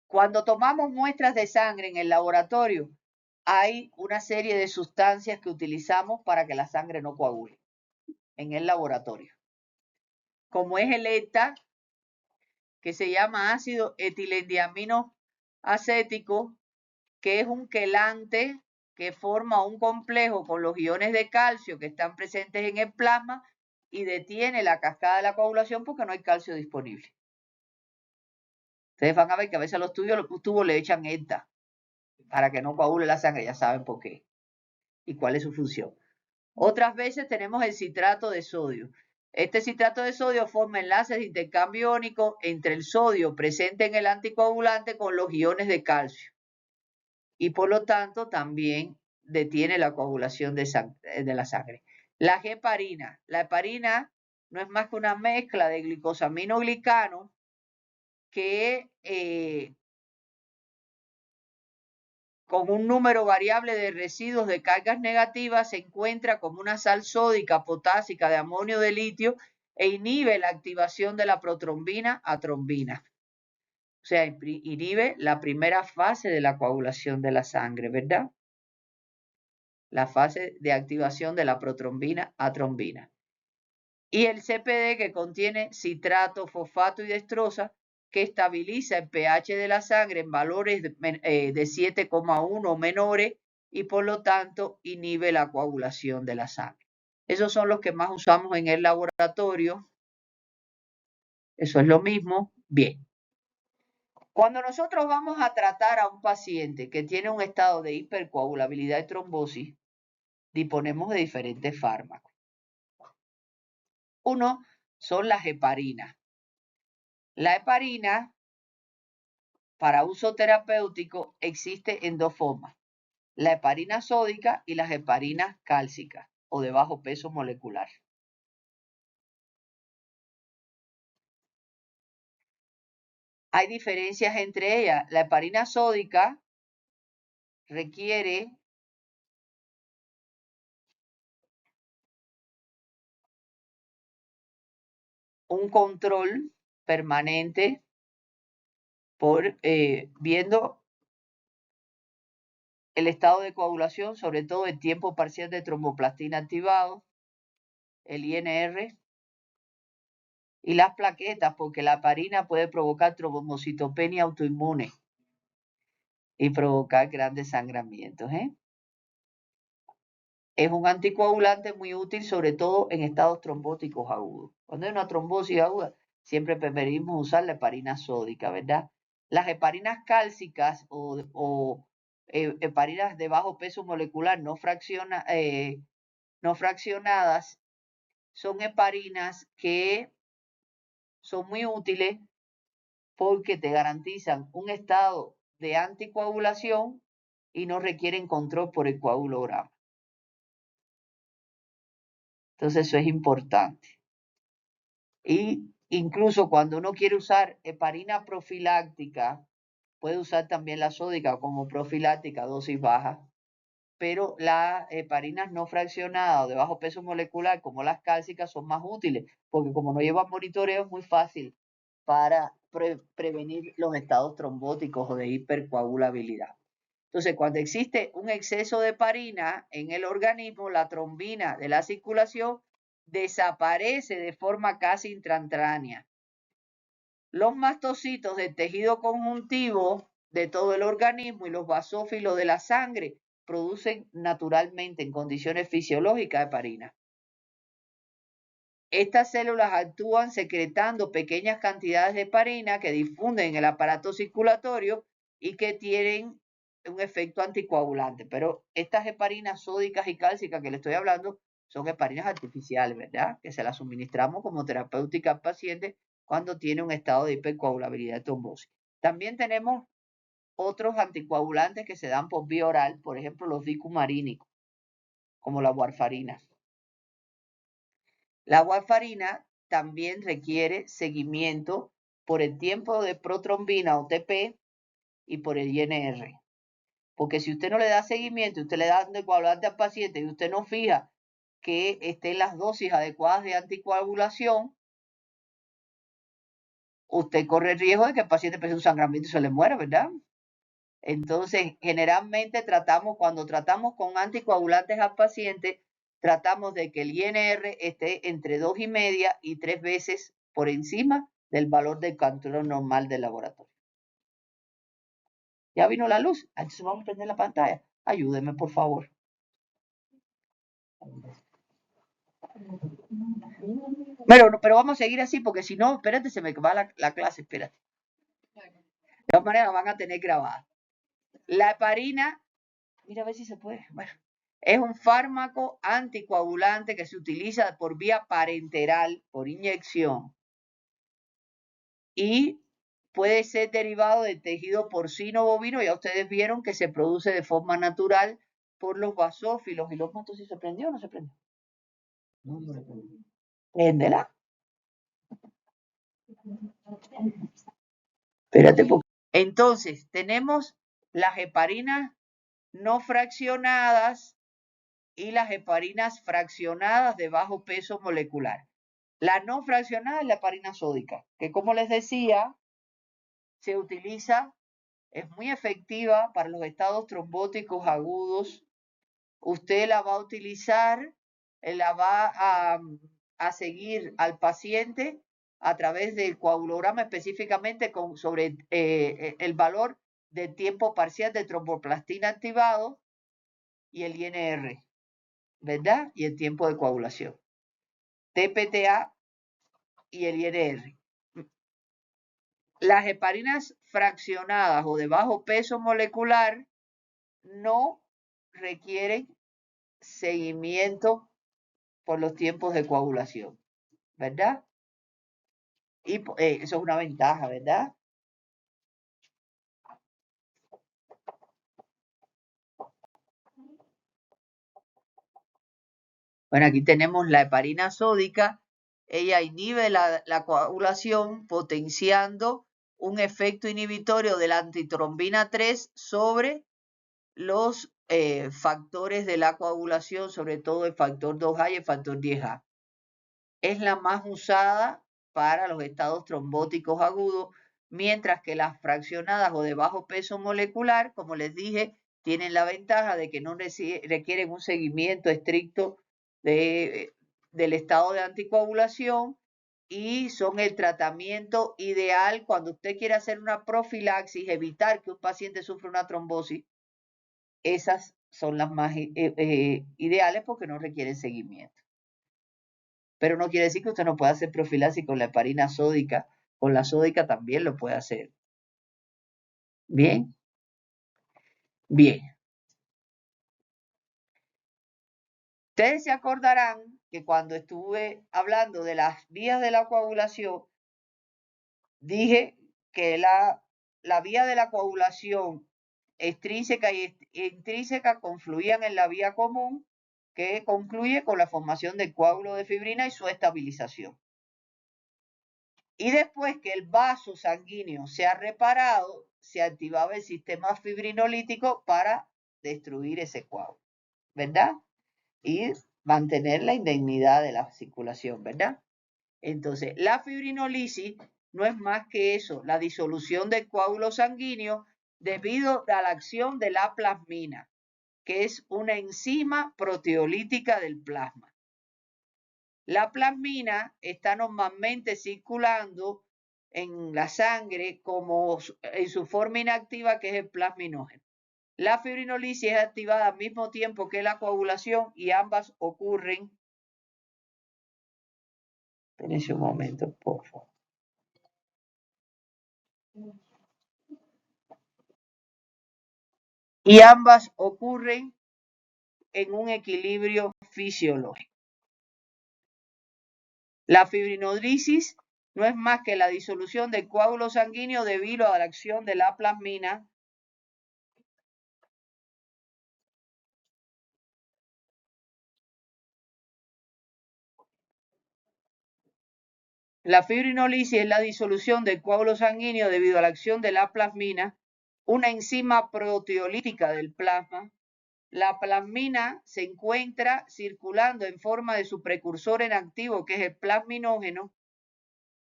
cuando tomamos muestras de sangre en el laboratorio, hay una serie de sustancias que utilizamos para que la sangre no coagule en el laboratorio. Como es el ETA, que se llama ácido etilendiamino acético, que es un quelante que forma un complejo con los iones de calcio que están presentes en el plasma y detiene la cascada de la coagulación porque no hay calcio disponible. Ustedes van a ver que a veces a los tubos le echan ETA para que no coagule la sangre, ya saben por qué y cuál es su función. Otras veces tenemos el citrato de sodio. Este citrato de sodio forma enlaces de intercambio iónico entre el sodio presente en el anticoagulante con los iones de calcio y por lo tanto también detiene la coagulación de la sangre. La heparina. La heparina no es más que una mezcla de glicosaminoglicano que con un número variable de residuos de cargas negativas se encuentra como una sal sódica potásica de amonio de litio e inhibe la activación de la protrombina a trombina. O sea, inhibe la primera fase de la coagulación de la sangre, ¿verdad? La fase de activación de la protrombina a trombina. Y el CPD, que contiene citrato, fosfato y dextrosa, que estabiliza el pH de la sangre en valores de 7,1 o menores y por lo tanto inhibe la coagulación de la sangre. Esos son los que más usamos en el laboratorio. Eso es lo mismo. Bien. Cuando nosotros vamos a tratar a un paciente que tiene un estado de hipercoagulabilidad y trombosis, disponemos de diferentes fármacos. Uno son las heparinas. La heparina, para uso terapéutico, existe en dos formas: la heparina sódica y las heparinas cálcicas o de bajo peso molecular. Hay diferencias entre ellas. La heparina sódica requiere un control permanente por viendo el estado de coagulación, sobre todo el tiempo parcial de tromboplastina activado, el INR y las plaquetas, porque la heparina puede provocar trombocitopenia autoinmune y provocar grandes sangramientos. Es un anticoagulante muy útil, sobre todo en estados trombóticos agudos. Cuando hay una trombosis aguda, siempre preferimos usar la heparina sódica, ¿verdad? Las heparinas cálcicas o heparinas de bajo peso molecular no fraccionadas son heparinas que son muy útiles porque te garantizan un estado de anticoagulación y no requieren control por el coagulograma. Entonces eso es importante. Y incluso cuando uno quiere usar heparina profiláctica, puede usar también la sódica como profiláctica, dosis baja, pero las heparinas no fraccionadas o de bajo peso molecular, como las cálcicas, son más útiles, porque como no llevan monitoreo, es muy fácil para prevenir los estados trombóticos o de hipercoagulabilidad. Entonces, cuando existe un exceso de heparina en el organismo, la trombina de la circulación desaparece de forma casi instantánea. Los mastocitos del tejido conjuntivo de todo el organismo y los basófilos de la sangre producen naturalmente en condiciones fisiológicas heparina. Estas células actúan secretando pequeñas cantidades de heparina que difunden en el aparato circulatorio y que tienen un efecto anticoagulante. Pero estas heparinas sódicas y cálcicas que le estoy hablando son heparinas artificiales, ¿verdad? Que se las suministramos como terapéutica al paciente cuando tiene un estado de hipercoagulabilidad y trombosis. También tenemos otros anticoagulantes que se dan por vía oral, por ejemplo los dicumarínicos, como la warfarina. La warfarina también requiere seguimiento por el tiempo de protrombina o TP y por el INR. Porque si usted no le da seguimiento, usted le da anticoagulante al paciente y usted no fija que estén las dosis adecuadas de anticoagulación, usted corre el riesgo de que el paciente presente un sangramiento y se le muera, ¿verdad? Entonces, generalmente cuando tratamos con anticoagulantes al paciente, tratamos de que el INR esté entre 2,5 y 3 veces por encima del valor del control normal del laboratorio. Ya vino la luz. Entonces vamos a prender la pantalla. Ayúdeme, por favor. Pero vamos a seguir así porque si no, espérate, se me va la clase, espérate. De todas maneras, van a tener grabada. La heparina, mira a ver si se puede. Bueno, es un fármaco anticoagulante que se utiliza por vía parenteral, por inyección, y puede ser derivado del tejido porcino bovino. Ya ustedes vieron que se produce de forma natural por los basófilos. ¿Y los matos si se prendió o no se prendió? No, no se prendió. Préndela. Espérate, porque... Entonces, tenemos las heparinas no fraccionadas y las heparinas fraccionadas de bajo peso molecular. La no fraccionada es la heparina sódica, que como les decía, se utiliza, es muy efectiva para los estados trombóticos agudos. Usted la va a utilizar, la va a seguir al paciente a través del coagulograma, específicamente sobre el valor del tiempo parcial de tromboplastina activado y el INR, ¿verdad? Y el tiempo de coagulación. TPTA y el INR. Las heparinas fraccionadas o de bajo peso molecular no requieren seguimiento por los tiempos de coagulación, ¿verdad? Y eso es una ventaja, ¿verdad? Bueno, aquí tenemos la heparina sódica. Ella inhibe la coagulación potenciando un efecto inhibitorio de la antitrombina 3 sobre los factores de la coagulación, sobre todo el factor 2A y el factor 10A. Es la más usada para los estados trombóticos agudos, mientras que las fraccionadas o de bajo peso molecular, como les dije, tienen la ventaja de que no requieren un seguimiento estricto del estado de anticoagulación y son el tratamiento ideal cuando usted quiere hacer una profilaxis, evitar que un paciente sufra una trombosis. Esas son las más ideales porque no requieren seguimiento. Pero no quiere decir que usted no pueda hacer profilaxis con la heparina sódica. Con la sódica también lo puede hacer. Bien. Bien. Ustedes se acordarán que cuando estuve hablando de las vías de la coagulación, dije que la vía de la coagulación extrínseca y intrínseca confluían en la vía común, que concluye con la formación del coágulo de fibrina y su estabilización. Y después que el vaso sanguíneo se ha reparado, se activaba el sistema fibrinolítico para destruir ese coágulo, ¿verdad? Y mantener la indemnidad de la circulación, ¿verdad? Entonces, la fibrinolisis no es más que eso, la disolución del coágulo sanguíneo debido a la acción de la plasmina, que es una enzima proteolítica del plasma. La plasmina está normalmente circulando en la sangre como en su forma inactiva, que es el plasminógeno. La fibrinolisis es activada al mismo tiempo que la coagulación y ambas ocurren. Espérense un momento, por favor. Y ambas ocurren en un equilibrio fisiológico. La fibrinolisis no es más que la disolución del coágulo sanguíneo debido a la acción de la plasmina. La fibrinolisis es la disolución del coágulo sanguíneo debido a la acción de la plasmina, una enzima proteolítica del plasma. La plasmina se encuentra circulando en forma de su precursor en activo, que es el plasminógeno,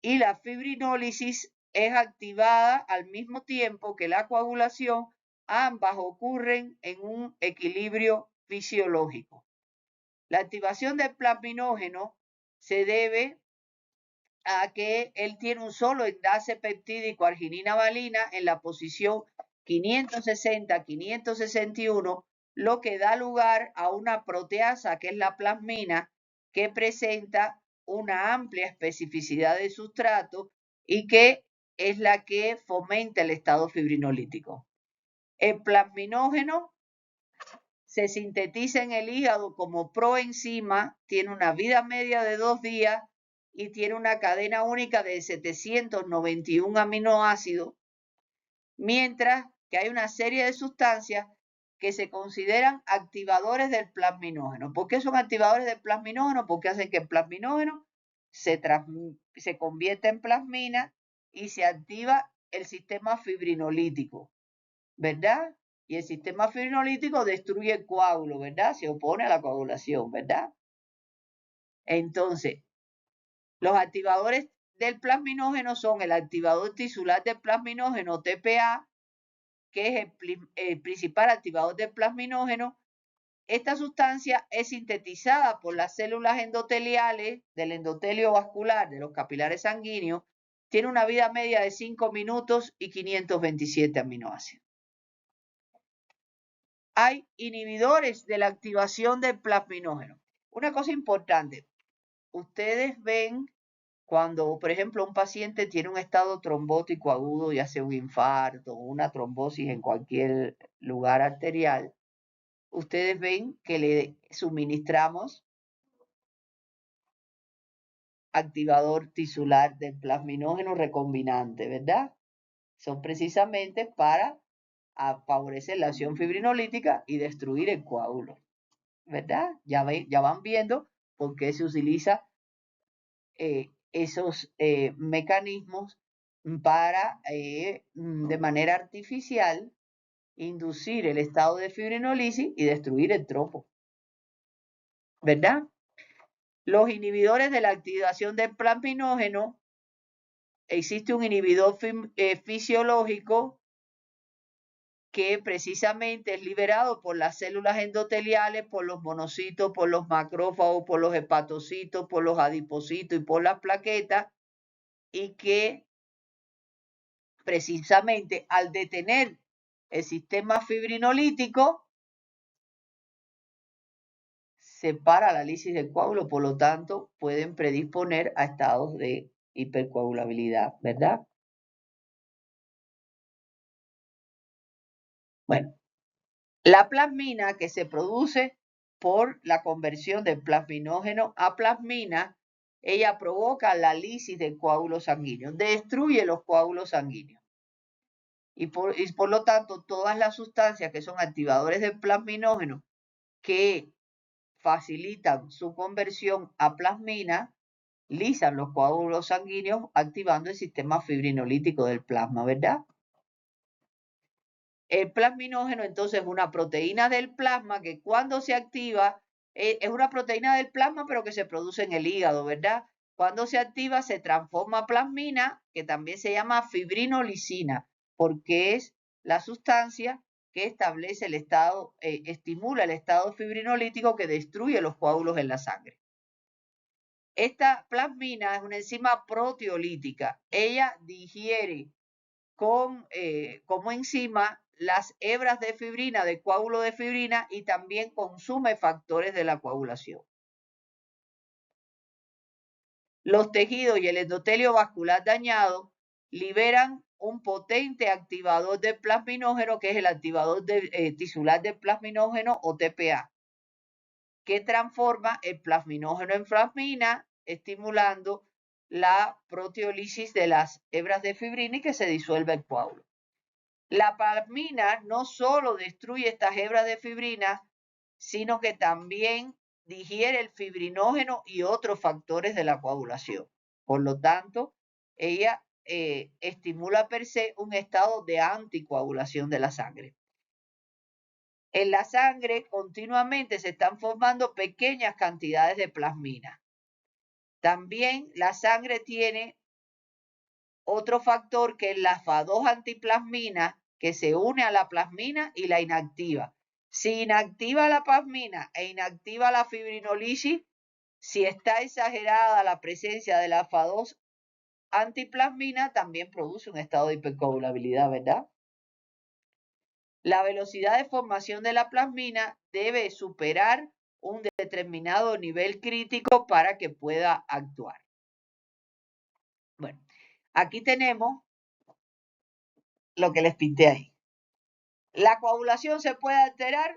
y la fibrinólisis es activada al mismo tiempo que la coagulación. Ambas ocurren en un equilibrio fisiológico. La activación del plasminógeno se debe a que él tiene un solo enlace peptídico arginina-valina en la posición 560-561, lo que da lugar a una proteasa que es la plasmina, que presenta una amplia especificidad de sustrato y que es la que fomenta el estado fibrinolítico. El plasminógeno se sintetiza en el hígado como proenzima, tiene una vida media de 2 días y tiene una cadena única de 791 aminoácidos, mientras que hay una serie de sustancias que se consideran activadores del plasminógeno. ¿Por qué son activadores del plasminógeno? Porque hacen que el plasminógeno se convierta en plasmina y se activa el sistema fibrinolítico, ¿verdad? Y el sistema fibrinolítico destruye el coágulo, ¿verdad? Se opone a la coagulación, ¿verdad? Entonces, los activadores del plasminógeno son el activador tisular del plasminógeno, TPA, que es el principal activador del plasminógeno. Esta sustancia es sintetizada por las células endoteliales del endotelio vascular de los capilares sanguíneos. Tiene una vida media de 5 minutos y 527 aminoácidos. Hay inhibidores de la activación del plasminógeno. Una cosa importante, ustedes ven cuando, por ejemplo, un paciente tiene un estado trombótico agudo y hace un infarto o una trombosis en cualquier lugar arterial, ustedes ven que le suministramos activador tisular del plasminógeno recombinante, ¿verdad? Son precisamente para favorecer la acción fibrinolítica y destruir el coágulo, ¿verdad? Ya van viendo por qué se utiliza esos mecanismos para, de manera artificial, inducir el estado de fibrinolisis y destruir el trombo, ¿verdad? Los inhibidores de la activación del plasminógeno, existe un inhibidor fisiológico que precisamente es liberado por las células endoteliales, por los monocitos, por los macrófagos, por los hepatocitos, por los adipocitos y por las plaquetas, y que precisamente al detener el sistema fibrinolítico separa la lisis del coágulo, por lo tanto pueden predisponer a estados de hipercoagulabilidad, ¿verdad? Bueno, la plasmina que se produce por la conversión del plasminógeno a plasmina, ella provoca la lisis del coágulo sanguíneo, destruye los coágulos sanguíneos. Y por lo tanto, todas las sustancias que son activadores del plasminógeno que facilitan su conversión a plasmina, lisan los coágulos sanguíneos activando el sistema fibrinolítico del plasma, ¿verdad? El plasminógeno entonces es una proteína del plasma que cuando se activa, es una proteína del plasma pero que se produce en el hígado, ¿verdad? Cuando se activa se transforma a plasmina, que también se llama fibrinolicina, porque es la sustancia que establece el estado, estimula el estado fibrinolítico que destruye los coágulos en la sangre. Esta plasmina es una enzima proteolítica. Ella digiere como enzima las hebras de fibrina, de coágulo de fibrina, y también consume factores de la coagulación. Los tejidos y el endotelio vascular dañado liberan un potente activador del plasminógeno, que es el activador tisular del plasminógeno o TPA, que transforma el plasminógeno en plasmina, estimulando la proteólisis de las hebras de fibrina y que se disuelve el coágulo. La plasmina no solo destruye estas hebras de fibrina, sino que también digiere el fibrinógeno y otros factores de la coagulación. Por lo tanto, ella estimula per se un estado de anticoagulación de la sangre. En la sangre continuamente se están formando pequeñas cantidades de plasmina. También la sangre tiene otro factor que es la Fa2 antiplasmina, que se une a la plasmina y la inactiva. Si inactiva la plasmina e inactiva la fibrinolisis, si está exagerada la presencia de la Fa2 antiplasmina también produce un estado de hipercoagulabilidad, ¿verdad? La velocidad de formación de la plasmina debe superar un determinado nivel crítico para que pueda actuar. Bueno, aquí tenemos lo que les pinté ahí. La coagulación se puede alterar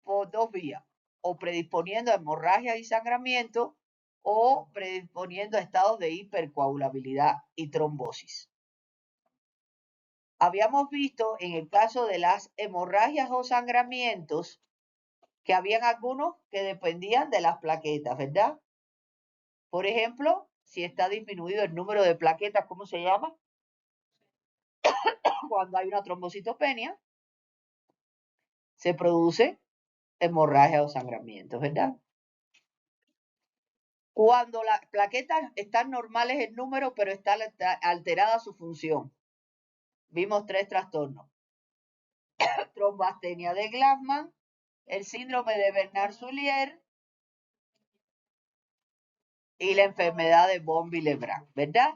por dos vías, o predisponiendo a hemorragia y sangramiento, o predisponiendo a estados de hipercoagulabilidad y trombosis. Habíamos visto en el caso de las hemorragias o sangramientos que habían algunos que dependían de las plaquetas, ¿verdad? Por ejemplo, si está disminuido el número de plaquetas, ¿cómo se llama? Cuando hay una trombocitopenia, se produce hemorragia o sangramiento, ¿verdad? Cuando las plaquetas están normales en número, pero está alterada su función. Vimos tres trastornos. Trombastenia de Glasman, el síndrome de Bernard-Soulier y la enfermedad de von Willebrand, ¿verdad?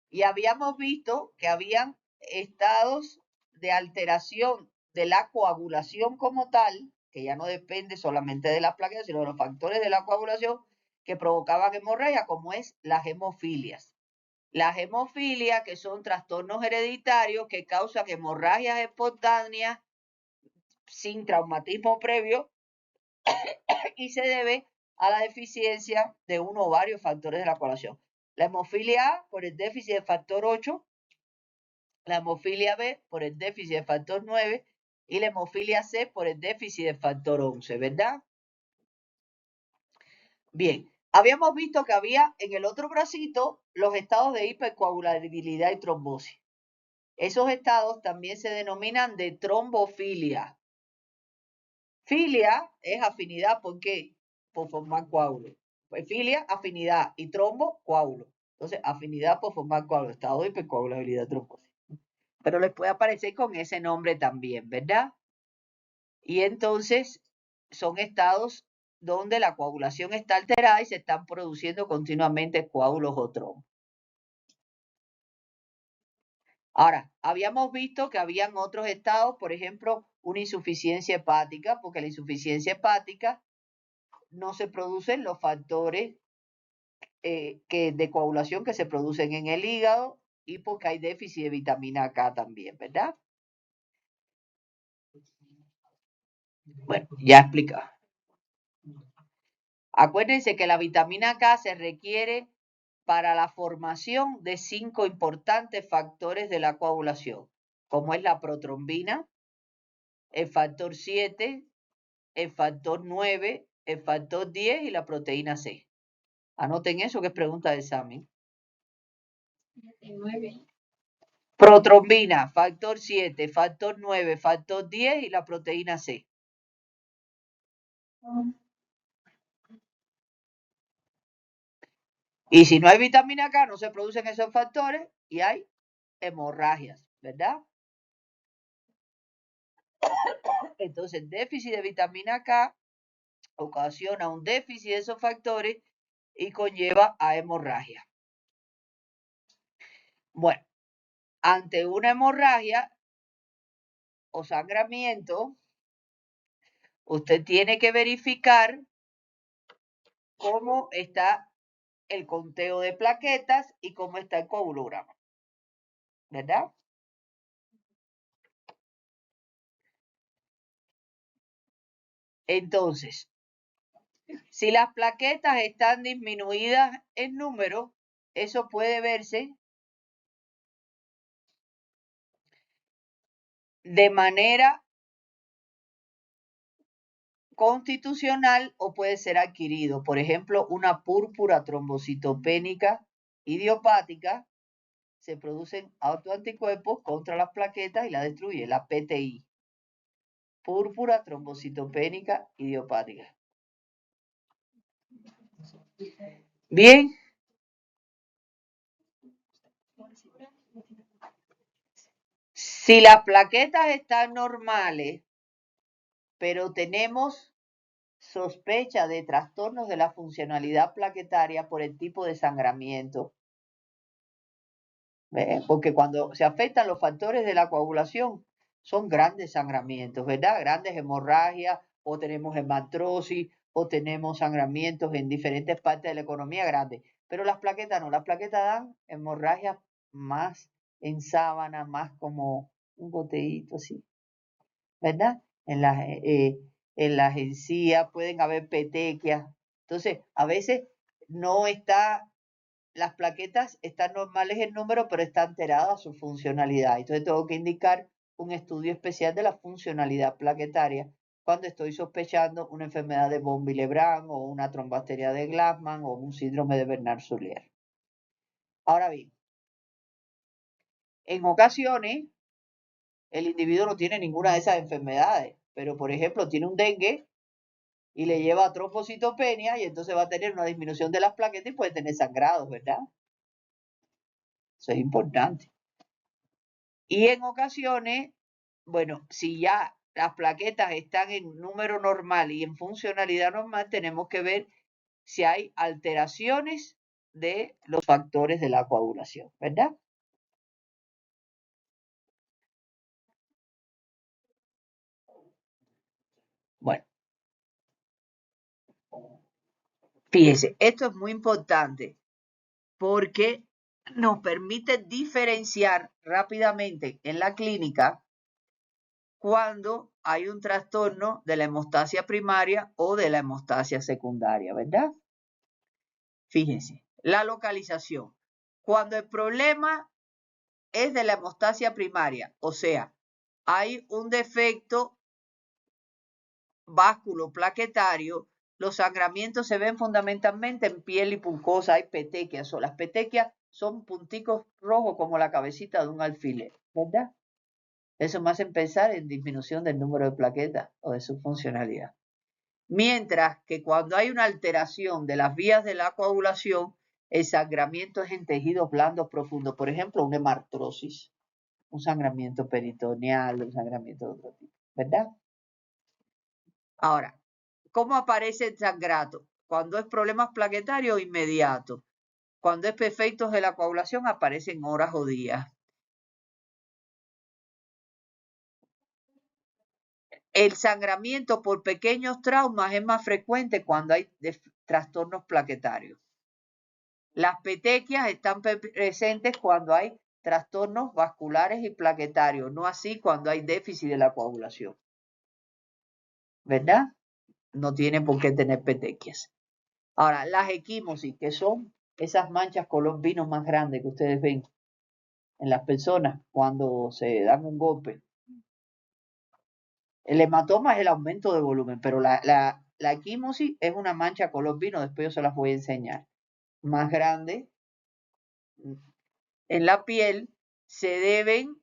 Y habíamos visto que habían estados de alteración de la coagulación como tal, que ya no depende solamente de las plaquetas, sino de los factores de la coagulación que provocaban hemorragia, como es las hemofilias. Las hemofilias, que son trastornos hereditarios que causan hemorragias espontáneas sin traumatismo previo y se debe a la deficiencia de uno o varios factores de la coagulación. La hemofilia A por el déficit del factor 8, la hemofilia B por el déficit del factor 9 y la hemofilia C por el déficit del factor 11, ¿verdad? Bien, habíamos visto que había en el otro bracito los estados de hipercoagulabilidad y trombosis. Esos estados también se denominan de trombofilia. Filia es afinidad, ¿por qué? Por formar coágulo. Pues filia, afinidad, y trombo, coágulo. Entonces, afinidad por formar coágulo, estado de hipercoagulabilidad, trombosis. Pero les puede aparecer con ese nombre también, ¿verdad? Y entonces, son estados donde la coagulación está alterada y se están produciendo continuamente coágulos o trombos. Ahora, habíamos visto que habían otros estados, por ejemplo, una insuficiencia hepática, porque la insuficiencia hepática no se producen los factores de coagulación que se producen en el hígado y porque hay déficit de vitamina K también, ¿verdad? Bueno, ya explicaba. Acuérdense que la vitamina K se requiere para la formación de 5 importantes factores de la coagulación, como es la protrombina, el factor 7, el factor 9, el factor 10 y la proteína C. Anoten eso que es pregunta de examen. 9. Protrombina, factor 7, factor 9, factor 10 y la proteína C. Y si no hay vitamina K, no se producen esos factores y hay hemorragias, ¿verdad? Entonces, déficit de vitamina K ocasiona un déficit de esos factores y conlleva a hemorragia. Bueno, ante una hemorragia o sangramiento, usted tiene que verificar cómo está el conteo de plaquetas y cómo está el coagulograma, ¿verdad? Entonces, si las plaquetas están disminuidas en número, eso puede verse de manera constitucional o puede ser adquirido. Por ejemplo, una púrpura trombocitopénica idiopática, se producen autoanticuerpos contra las plaquetas y la destruye, la PTI. Púrpura trombocitopénica idiopática. Bien. Si las plaquetas están normales, pero tenemos sospecha de trastornos de la funcionalidad plaquetaria por el tipo de sangramiento, ¿Ve? Porque cuando se afectan los factores de la coagulación, son grandes sangramientos, ¿verdad? Grandes hemorragias, o tenemos hematrosis, o tenemos sangramientos en diferentes partes de la economía grandes. Pero las plaquetas no, las plaquetas dan hemorragias más en sábana, más como un goteíto así, ¿verdad? En las encías pueden haber petequias. Entonces, a veces no está, las plaquetas están normales en número, pero está alterada su funcionalidad. Entonces, tengo que indicar un estudio especial de la funcionalidad plaquetaria cuando estoy sospechando una enfermedad de von Willebrand o una trombacteria de Glassman o un síndrome de Bernard-Soulier. Ahora bien, en ocasiones el individuo no tiene ninguna de esas enfermedades, pero por ejemplo tiene un dengue y le lleva a trombocitopenia y entonces va a tener una disminución de las plaquetas y puede tener sangrados, ¿verdad? Eso es importante. Y en ocasiones, bueno, si ya las plaquetas están en número normal y en funcionalidad normal, tenemos que ver si hay alteraciones de los factores de la coagulación, ¿verdad? Bueno, fíjese, esto es muy importante porque nos permite diferenciar rápidamente en la clínica cuando hay un trastorno de la hemostasia primaria o de la hemostasia secundaria, ¿verdad? Fíjense, la localización. Cuando el problema es de la hemostasia primaria, o sea, hay un defecto vasculoplaquetario, los sangramientos se ven fundamentalmente en piel y pulcosa, hay petequias, o las petequias son punticos rojos como la cabecita de un alfiler, ¿verdad? Eso me hace pensar en disminución del número de plaquetas o de su funcionalidad. Mientras que cuando hay una alteración de las vías de la coagulación, el sangramiento es en tejidos blandos profundos, por ejemplo, una hemartrosis, un sangramiento peritoneal, un sangramiento de otro tipo, ¿verdad? Ahora, ¿cómo aparece el sangrado? Cuando es problemas plaquetarios, inmediato. Cuando es efectos de la coagulación, aparecen horas o días. El sangramiento por pequeños traumas es más frecuente cuando hay trastornos plaquetarios. Las petequias están presentes cuando hay trastornos vasculares y plaquetarios, no así cuando hay déficit de la coagulación. ¿Verdad? No tiene por qué tener petequias. Ahora, las equimosis, que son esas manchas color vino más grandes que ustedes ven en las personas cuando se dan un golpe. El hematoma es el aumento de volumen, pero la equimosis es una mancha color vino, después yo se las voy a enseñar. Más grande en la piel se deben,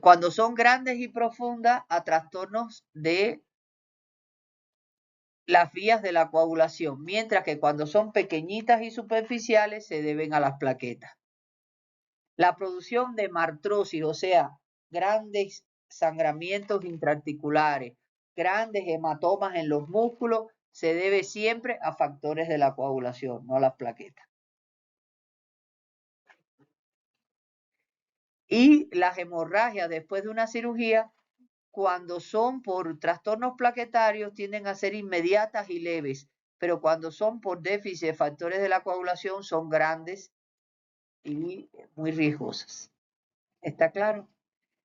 cuando son grandes y profundas, a trastornos de las vías de la coagulación, mientras que cuando son pequeñitas y superficiales se deben a las plaquetas. La producción de hemartrosis, o sea, grandes sangramientos intraarticulares, grandes hematomas en los músculos, se debe siempre a factores de la coagulación, no a las plaquetas. Y las hemorragias después de una cirugía, cuando son por trastornos plaquetarios, tienden a ser inmediatas y leves, pero cuando son por déficit de factores de la coagulación, son grandes y muy riesgosas. ¿Está claro?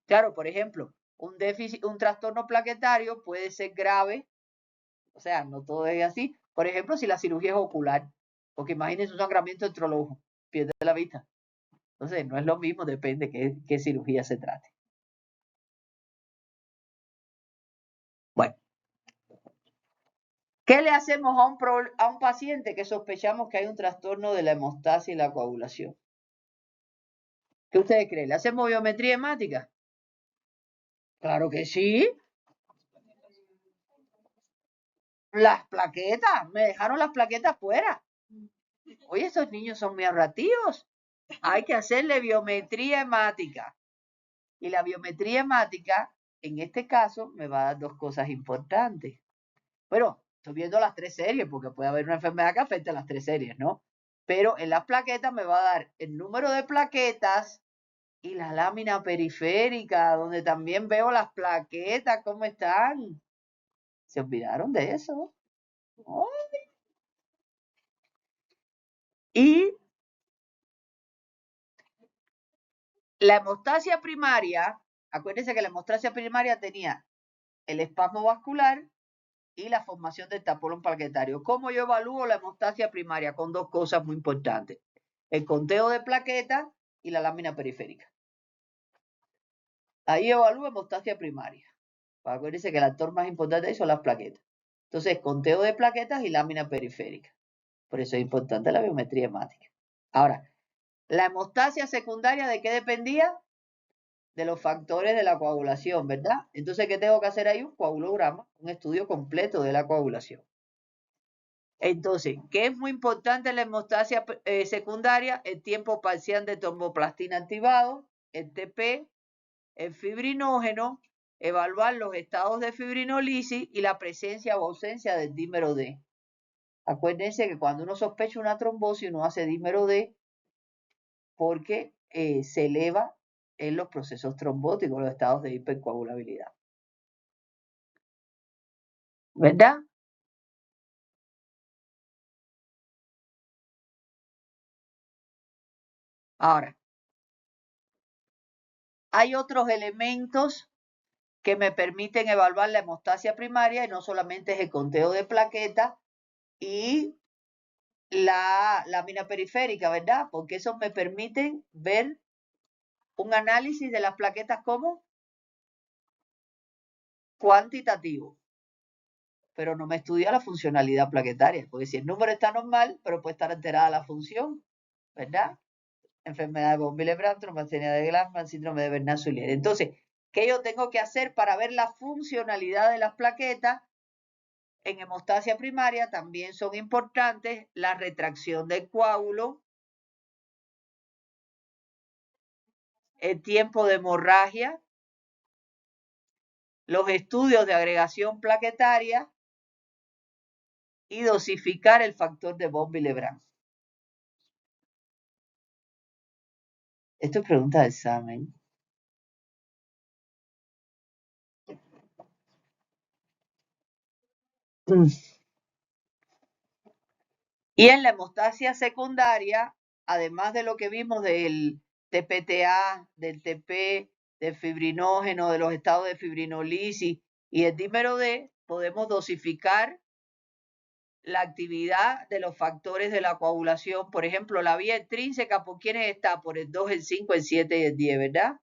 Claro, por ejemplo, un déficit, un trastorno plaquetario puede ser grave, o sea, no todo es así. Por ejemplo, si la cirugía es ocular, porque imagínense un sangramiento entre los ojos, pierde la vista. Entonces, no es lo mismo, depende qué cirugía se trate. Bueno, ¿qué le hacemos a un paciente que sospechamos que hay un trastorno de la hemostasia y la coagulación? ¿Qué ustedes creen? ¿Le hacemos biometría hemática? Claro que sí. Las plaquetas, me dejaron las plaquetas fuera. Oye, esos niños son muy ahorrativos. Hay que hacerle biometría hemática. Y la biometría hemática, en este caso, me va a dar dos cosas importantes. Bueno, estoy viendo las tres series, porque puede haber una enfermedad que afecte a las tres series, ¿no? Pero en las plaquetas me va a dar el número de plaquetas y la lámina periférica, donde también veo las plaquetas, ¿cómo están? ¿Se olvidaron de eso? ¡Ay! Y la hemostasia primaria, acuérdense que la hemostasia primaria tenía el espasmo vascular y la formación del tapón plaquetario. ¿Cómo yo evalúo la hemostasia primaria? Con dos cosas muy importantes. El conteo de plaquetas y la lámina periférica. Ahí evalúo hemostasia primaria. Acuérdense que el actor más importante ahí son las plaquetas. Entonces, conteo de plaquetas y lámina periférica. Por eso es importante la biometría hemática. Ahora, la hemostasia secundaria, ¿de qué dependía? De los factores de la coagulación, ¿verdad? Entonces, ¿qué tengo que hacer ahí? Un coagulograma, un estudio completo de la coagulación. Entonces, ¿qué es muy importante en la hemostasia secundaria? El tiempo parcial de tromboplastina activado, el TP, el fibrinógeno, evaluar los estados de fibrinolisis y la presencia o ausencia del dímero D. Acuérdense que cuando uno sospecha una trombosis, uno hace dímero D porque se eleva en los procesos trombóticos, los estados de hipercoagulabilidad. ¿Verdad? Ahora, hay otros elementos que me permiten evaluar la hemostasia primaria y no solamente es el conteo de plaquetas y la lámina periférica, ¿verdad? Porque esos me permiten ver un análisis de las plaquetas como cuantitativo, pero no me estudia la funcionalidad plaquetaria, porque si el número está normal, pero puede estar alterada la función, ¿verdad? Enfermedad de von Willebrand, trombocitopenia de Glasman, síndrome de Bernard-Soulier. Entonces, ¿qué yo tengo que hacer para ver la funcionalidad de las plaquetas? En hemostasia primaria también son importantes la retracción del coágulo, el tiempo de hemorragia, los estudios de agregación plaquetaria y dosificar el factor de von Willebrand. Esto es pregunta de examen. Y en la hemostasia secundaria, además de lo que vimos del TPTA, del TP, del fibrinógeno, de los estados de fibrinolisis y el dímero D, podemos dosificar la actividad de los factores de la coagulación. Por ejemplo, la vía intrínseca, ¿por quiénes está? Por el 2, el 5, el 7 y el 10, ¿verdad?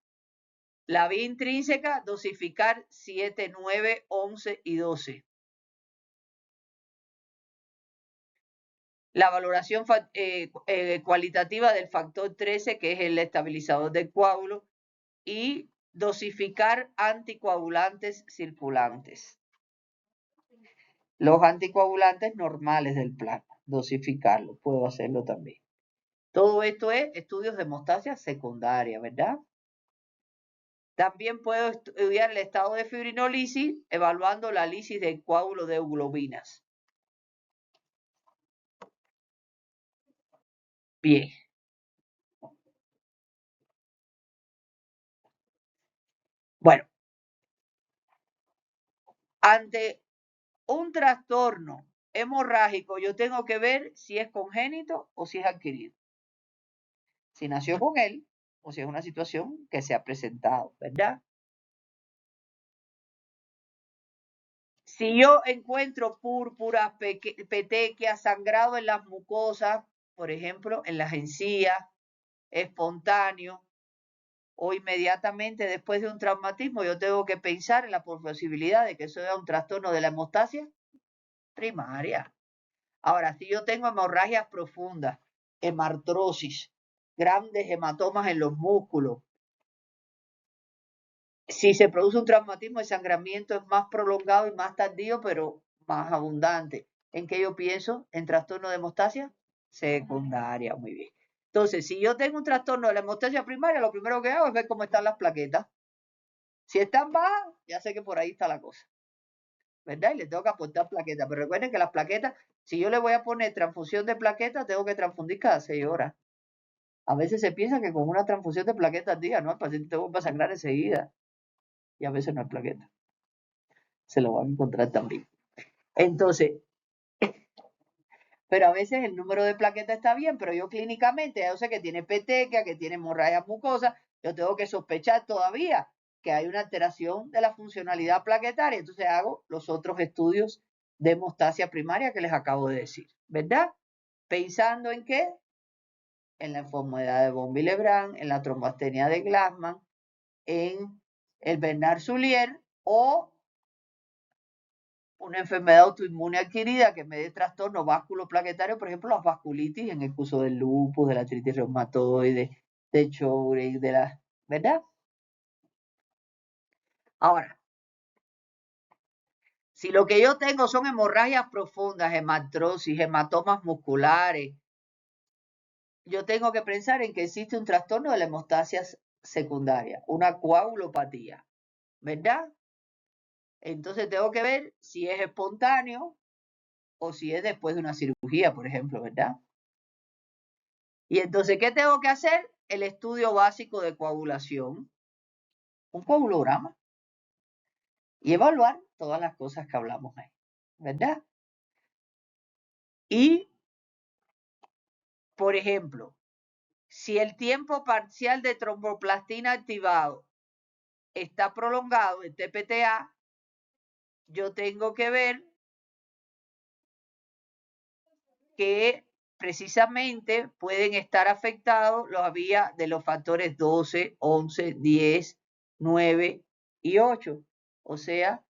La vía intrínseca, dosificar 7, 9, 11 y 12. La valoración cualitativa del factor 13, que es el estabilizador del coágulo, y dosificar anticoagulantes circulantes. Los anticoagulantes normales del plasma, dosificarlo, puedo hacerlo también. Todo esto es estudios de hemostasia secundaria, ¿verdad? También puedo estudiar el estado de fibrinolisis evaluando la lisis del coágulo de euglobinas. Bien. Bueno, ante un trastorno hemorrágico, yo tengo que ver si es congénito o si es adquirido. Si nació con él o si es una situación que se ha presentado, ¿verdad? Si yo encuentro púrpuras, petequias, sangrado en las mucosas, por ejemplo, en las encías, espontáneo, o inmediatamente después de un traumatismo, yo tengo que pensar en la posibilidad de que eso sea un trastorno de la hemostasia primaria. Ahora, si yo tengo hemorragias profundas, hemartrosis, grandes hematomas en los músculos, si se produce un traumatismo, el sangramiento es más prolongado y más tardío, pero más abundante. ¿En qué yo pienso? ¿En trastorno de hemostasia secundaria? Muy bien. Entonces, si yo tengo un trastorno de la hemostasia primaria, lo primero que hago es ver cómo están las plaquetas. Si están bajas, ya sé que por ahí está la cosa. ¿verdad? Y le tengo que aportar plaquetas. Pero recuerden que las plaquetas, si yo le voy a poner transfusión de plaquetas, tengo que transfundir cada 6 horas. A veces se piensa que con una transfusión de plaquetas al día, ¿no? El paciente te vuelve a sangrar enseguida. Y a veces no es plaqueta. Se lo van a encontrar también. Entonces, pero a veces el número de plaquetas está bien, pero yo clínicamente, yo sé que tiene petequia, que tiene hemorragia mucosa, yo tengo que sospechar todavía que hay una alteración de la funcionalidad plaquetaria. Entonces hago los otros estudios de hemostasia primaria que les acabo de decir, ¿verdad? Pensando en qué, en la enfermedad de von Willebrand, en la trombostenia de Glassman, en el Bernard-Soulier o una enfermedad autoinmune adquirida que me dé trastorno vasculoplaquetario, por ejemplo, las vasculitis en el curso del lupus, de la artritis reumatoide, de Sjögren, de la, ¿verdad? Ahora, si lo que yo tengo son hemorragias profundas, hematrosis, hematomas musculares, yo tengo que pensar en que existe un trastorno de la hemostasia secundaria, una coagulopatía, ¿verdad? Entonces tengo que ver si es espontáneo o si es después de una cirugía, por ejemplo, ¿verdad? Y entonces, ¿qué tengo que hacer? El estudio básico de coagulación, un coagulograma, y evaluar todas las cosas que hablamos ahí, ¿verdad? Y, por ejemplo, si el tiempo parcial de tromboplastina activado está prolongado en TPTA, yo tengo que ver que precisamente pueden estar afectados las vías de los factores 12, 11, 10, 9 y 8. O sea,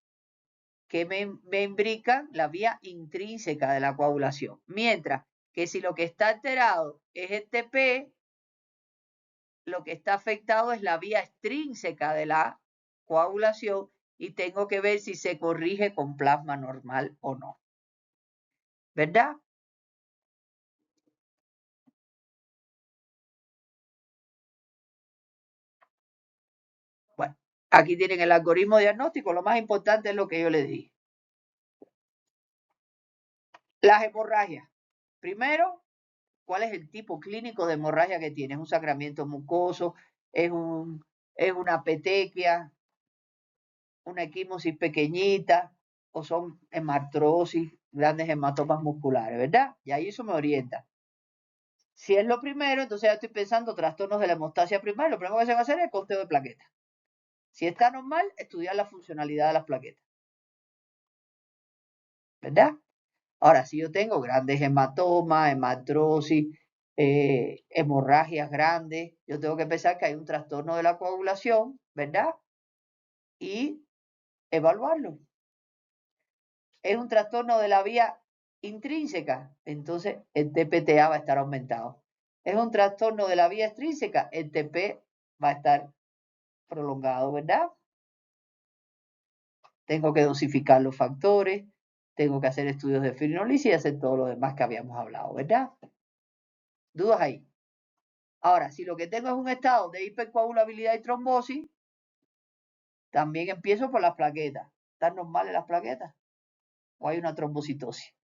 que me imbrican la vía intrínseca de la coagulación. Mientras que si lo que está alterado es el TP, lo que está afectado es la vía extrínseca de la coagulación y tengo que ver si se corrige con plasma normal o no. ¿Verdad? Bueno, aquí tienen el algoritmo diagnóstico. Lo más importante es lo que yo les dije. Las hemorragias. Primero, ¿cuál es el tipo clínico de hemorragia que tiene? ¿Es un sangramiento mucoso? ¿Es una petequia? ¿Una equimosis pequeñita? ¿O son hematrosis, grandes hematomas musculares? ¿Verdad? Y ahí eso me orienta. Si es lo primero, entonces ya estoy pensando trastornos de la hemostasia primaria. Lo primero que se va a hacer es el conteo de plaquetas. Si está normal, estudiar la funcionalidad de las plaquetas. ¿Verdad? Ahora, si yo tengo grandes hematomas, hematrosis, hemorragias grandes, yo tengo que pensar que hay un trastorno de la coagulación, ¿verdad? Y evaluarlo. Es un trastorno de la vía intrínseca, entonces el TPTA va a estar aumentado. Es un trastorno de la vía extrínseca, el TP va a estar prolongado, ¿verdad? Tengo que dosificar los factores, tengo que hacer estudios de fibrinolisis y hacer todo lo demás que habíamos hablado, ¿verdad? ¿Dudas ahí? Ahora, si lo que tengo es un estado de hipercoagulabilidad y trombosis, también empiezo por las plaquetas. ¿Están normales las plaquetas? ¿O hay una trombocitosis?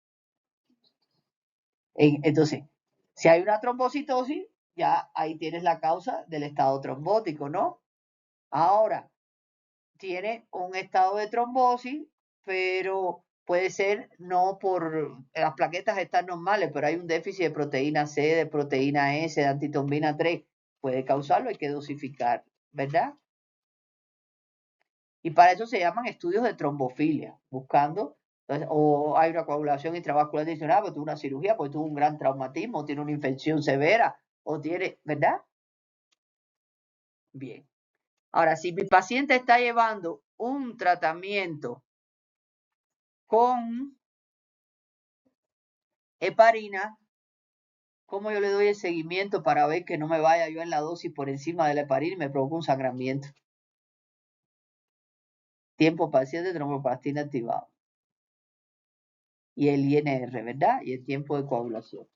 Entonces, si hay una trombocitosis, ya ahí tienes la causa del estado trombótico, ¿no? Ahora, tiene un estado de trombosis, pero puede ser no por las plaquetas están normales, pero hay un déficit de proteína C, de proteína S, de antitombina 3, puede causarlo, hay que dosificar, ¿verdad? Y para eso se llaman estudios de trombofilia, buscando, entonces, o hay una coagulación intravascular adicional, porque tuvo una cirugía, porque tuvo un gran traumatismo, tiene una infección severa, o tiene, ¿verdad? Bien. Ahora, si mi paciente está llevando un tratamiento con heparina, ¿cómo yo le doy el seguimiento para ver que no me vaya yo en la dosis por encima de la heparina y me provoque un sangramiento? Tiempo paciente tromboplastina activado. Y el INR, ¿verdad? Y el tiempo de coagulación.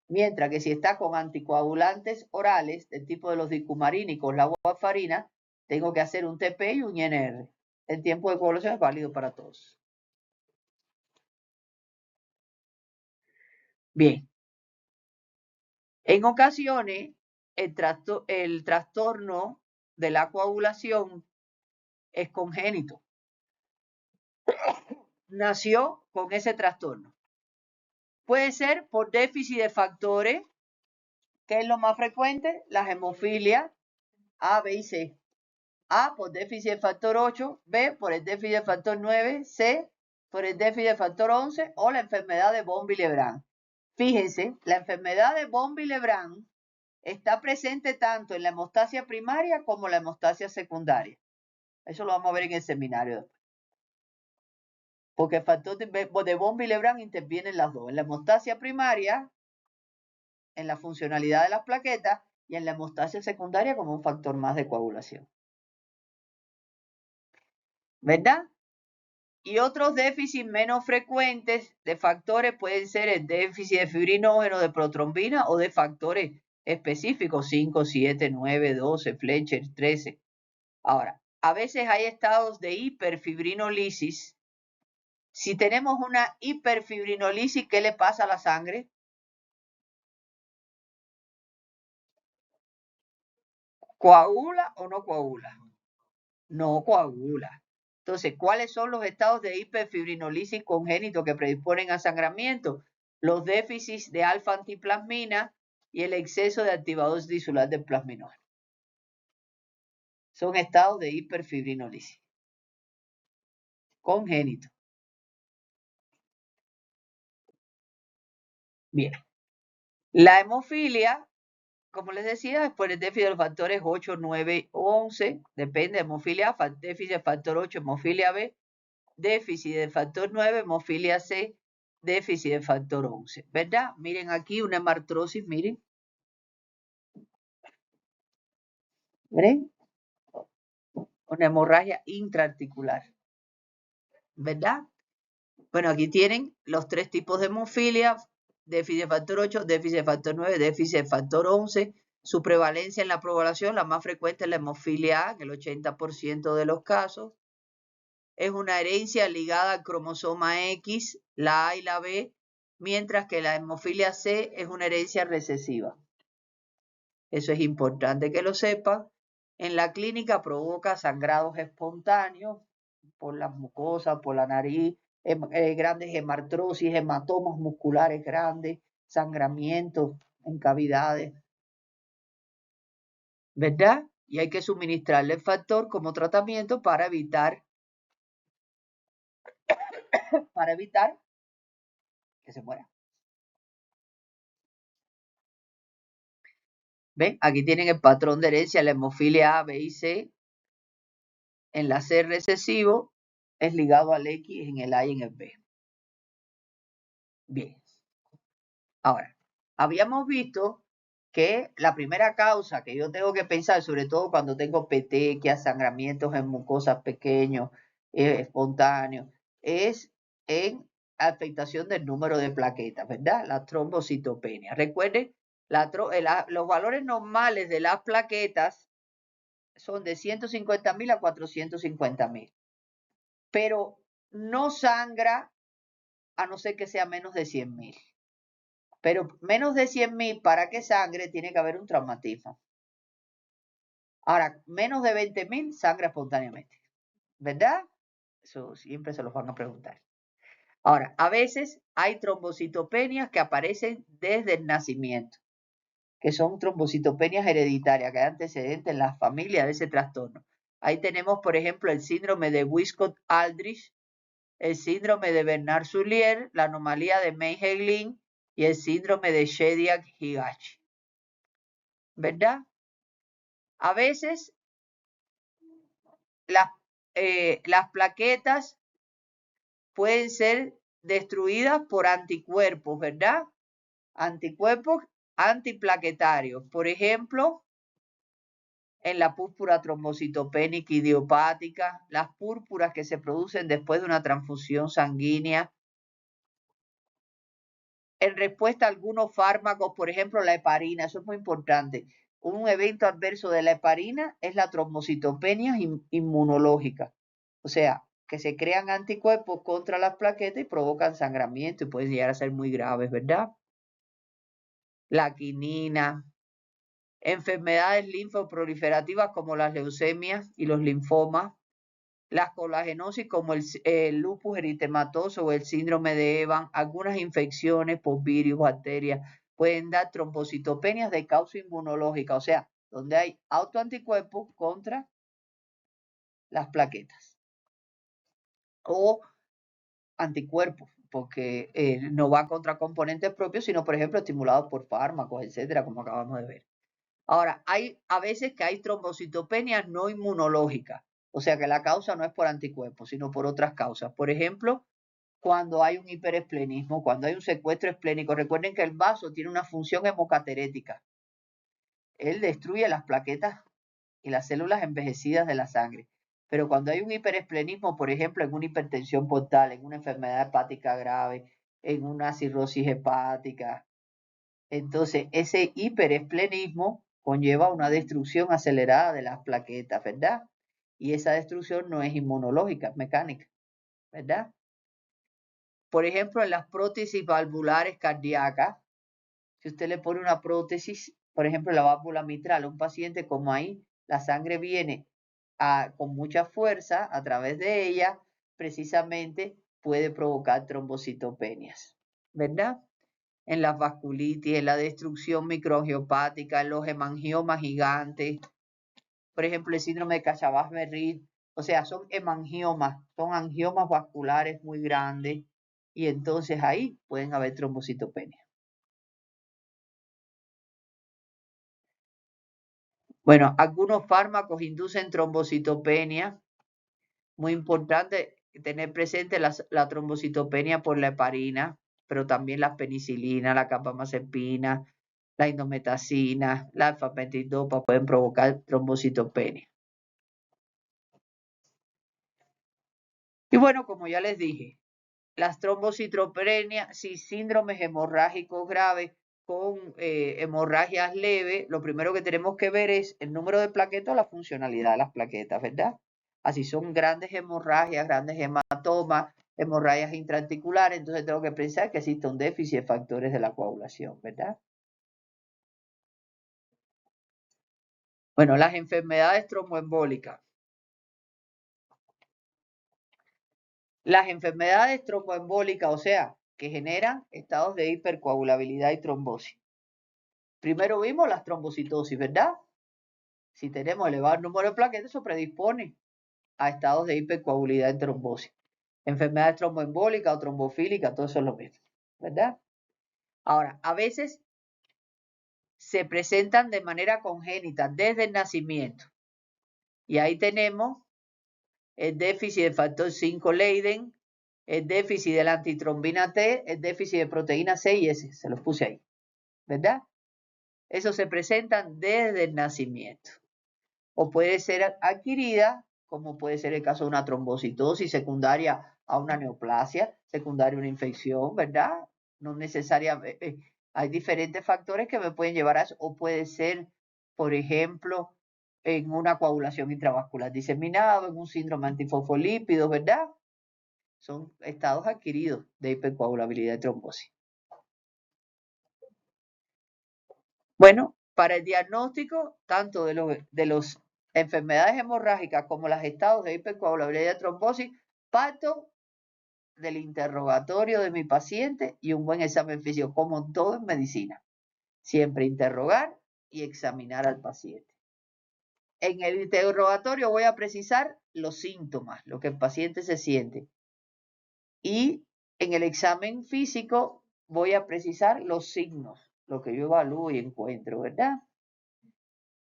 Mientras que si está con anticoagulantes orales del tipo de los dicumarínicos, la warfarina, tengo que hacer un TP y un INR. El tiempo de coagulación es válido para todos. Bien. En ocasiones, el trastorno de la coagulación es congénito. Nació con ese trastorno. Puede ser por déficit de factores, que es lo más frecuente, las hemofilias A, B y C. A por déficit de factor 8, B por el déficit de factor 9, C por el déficit de factor 11 o la enfermedad de von Willebrand. Fíjense, la enfermedad de von Willebrand está presente tanto en la hemostasia primaria como en la hemostasia secundaria. Eso lo vamos a ver en el seminario. Porque el factor de von Willebrand interviene en las dos, en la hemostasia primaria, en la funcionalidad de las plaquetas, y en la hemostasia secundaria como un factor más de coagulación. ¿Verdad? Y otros déficits menos frecuentes de factores pueden ser el déficit de fibrinógeno, de protrombina o de factores específicos, 5, 7, 9, 12, Fletcher, 13. Ahora, a veces hay estados de hiperfibrinolisis. Si tenemos una hiperfibrinolisis, ¿qué le pasa a la sangre? ¿Coagula o no coagula? No coagula. Entonces, ¿cuáles son los estados de hiperfibrinolisis congénito que predisponen a sangramiento? Los déficits de alfa-antiplasmina y el exceso de activador tisular del plasminógeno. Son estados de hiperfibrinolisis congénito. Bien. La hemofilia, como les decía, es por el déficit de los factores 8, 9 o 11. Depende de hemofilia A, déficit de factor 8, hemofilia B, déficit del factor 9, hemofilia C, déficit de factor 11, ¿verdad? Miren aquí una hemartrosis, miren. ¿Ven? Una hemorragia intraarticular, ¿verdad? Bueno, aquí tienen los tres tipos de hemofilia, déficit de factor 8, déficit de factor 9, déficit de factor 11. Su prevalencia en la población, la más frecuente es la hemofilia A, en el 80% de los casos. Es una herencia ligada al cromosoma X, la A y la B, mientras que la hemofilia C es una herencia recesiva. Eso es importante que lo sepan. En la clínica provoca sangrados espontáneos por las mucosas, por la nariz, grandes hemartrosis, hematomas musculares grandes, sangramientos en cavidades, ¿verdad? Y hay que suministrarle el factor como tratamiento para evitar que se muera. ¿Ven? Aquí tienen el patrón de herencia, la hemofilia A, B y C. En la C recesivo es ligado al X en el A y en el B. Bien. Ahora, habíamos visto que la primera causa que yo tengo que pensar, sobre todo cuando tengo petequias, sangramientos en mucosas pequeños, espontáneos, es en afectación del número de plaquetas, ¿verdad? La trombocitopenia. Recuerden, los valores normales de las plaquetas son de 150.000 a 450.000, pero no sangra a no ser que sea menos de 100.000. Pero menos de 100.000 para que sangre tiene que haber un traumatismo. Ahora, menos de 20.000 sangra espontáneamente, ¿verdad? Eso siempre se los van a preguntar. Ahora, a veces hay trombocitopenias que aparecen desde el nacimiento, que son trombocitopenias hereditarias, que hay antecedentes en la familia de ese trastorno. Ahí tenemos, por ejemplo, el síndrome de Wiskott-Aldrich, el síndrome de Bernard-Soulier, la anomalía de Meigs-Glynn y el síndrome de Shediac-Higachi, ¿verdad? A veces las plaquetas pueden ser destruidas por anticuerpos, ¿verdad? Anticuerpos antiplaquetarios. Por ejemplo, en la púrpura trombocitopénica idiopática, las púrpuras que se producen después de una transfusión sanguínea. En respuesta a algunos fármacos, por ejemplo, la heparina, eso es muy importante. Un evento adverso de la heparina es la trombocitopenia inmunológica. O sea, que se crean anticuerpos contra las plaquetas y provocan sangramiento y pueden llegar a ser muy graves, ¿verdad? la quinina, enfermedades linfoproliferativas como las leucemias y los linfomas, las colagenosis como el lupus eritematoso o el síndrome de Evans, algunas infecciones por virus, bacterias, pueden dar trombocitopenias de causa inmunológica, o sea, donde hay autoanticuerpos contra las plaquetas o anticuerpos, porque no va contra componentes propios, sino, por ejemplo, estimulados por fármacos, etcétera, como acabamos de ver. Ahora, hay a veces que hay trombocitopenias no inmunológicas, o sea que la causa no es por anticuerpos, sino por otras causas. Por ejemplo, cuando hay un hiperesplenismo, cuando hay un secuestro esplénico. Recuerden que el vaso tiene una función hemocaterética. Él destruye las plaquetas y las células envejecidas de la sangre. Pero cuando hay un hiperesplenismo, por ejemplo, en una hipertensión portal, en una enfermedad hepática grave, en una cirrosis hepática, entonces ese hiperesplenismo conlleva una destrucción acelerada de las plaquetas, ¿verdad? Y esa destrucción no es inmunológica, es mecánica, ¿verdad? Por ejemplo, en las prótesis valvulares cardíacas, si usted le pone una prótesis, por ejemplo, la válvula mitral a un paciente, como ahí la sangre viene con mucha fuerza a través de ella, precisamente puede provocar trombocitopenias, ¿verdad? En las vasculitis, en la destrucción microangiopática, en los hemangiomas gigantes, por ejemplo, el síndrome de Cachavas-Merritt, o sea, son hemangiomas, son angiomas vasculares muy grandes, y entonces ahí pueden haber trombocitopenia. Bueno, algunos fármacos inducen trombocitopenia. Muy importante tener presente la trombocitopenia por la heparina, pero también la penicilina, la carbamazepina, la indometacina, la alfa-pentildopa pueden provocar trombocitopenia. Y bueno, como ya les dije, las trombocitopenias, si síndromes hemorrágicos graves con hemorragias leves, lo primero que tenemos que ver es el número de plaquetas o la funcionalidad de las plaquetas, ¿verdad? Así son grandes hemorragias, grandes hematomas, hemorragias intraarticulares, entonces tengo que pensar que existe un déficit de factores de la coagulación, ¿verdad? Bueno, las enfermedades tromboembólicas. Las enfermedades tromboembólicas, o sea, que generan estados de hipercoagulabilidad y trombosis. Primero vimos las trombocitosis, ¿verdad? Si tenemos elevado número de plaquetas, eso predispone a estados de hipercoagulabilidad y trombosis. Enfermedades tromboembólicas o trombofílicas, todo eso es lo mismo, ¿verdad? Ahora, a veces se presentan de manera congénita desde el nacimiento. Y ahí tenemos el déficit del factor 5 Leiden, el déficit de la antitrombina T, el déficit de proteína C y S, se los puse ahí, ¿verdad? Eso se presentan desde el nacimiento. O puede ser adquirida, como puede ser el caso de una trombocitosis secundaria a una neoplasia, secundaria a una infección, ¿verdad? No necesariamente, hay diferentes factores que me pueden llevar a eso, o puede ser, por ejemplo, en una coagulación intravascular diseminada, en un síndrome antifosfolípido, ¿verdad? Son estados adquiridos de hipercoagulabilidad y trombosis. Bueno, para el diagnóstico tanto de los enfermedades hemorrágicas como los estados de hipercoagulabilidad y trombosis, parto del interrogatorio de mi paciente y un buen examen físico, como todo en medicina. Siempre interrogar y examinar al paciente. En el interrogatorio voy a precisar los síntomas, lo que el paciente se siente. Y en el examen físico voy a precisar los signos, lo que yo evalúo y encuentro, ¿verdad?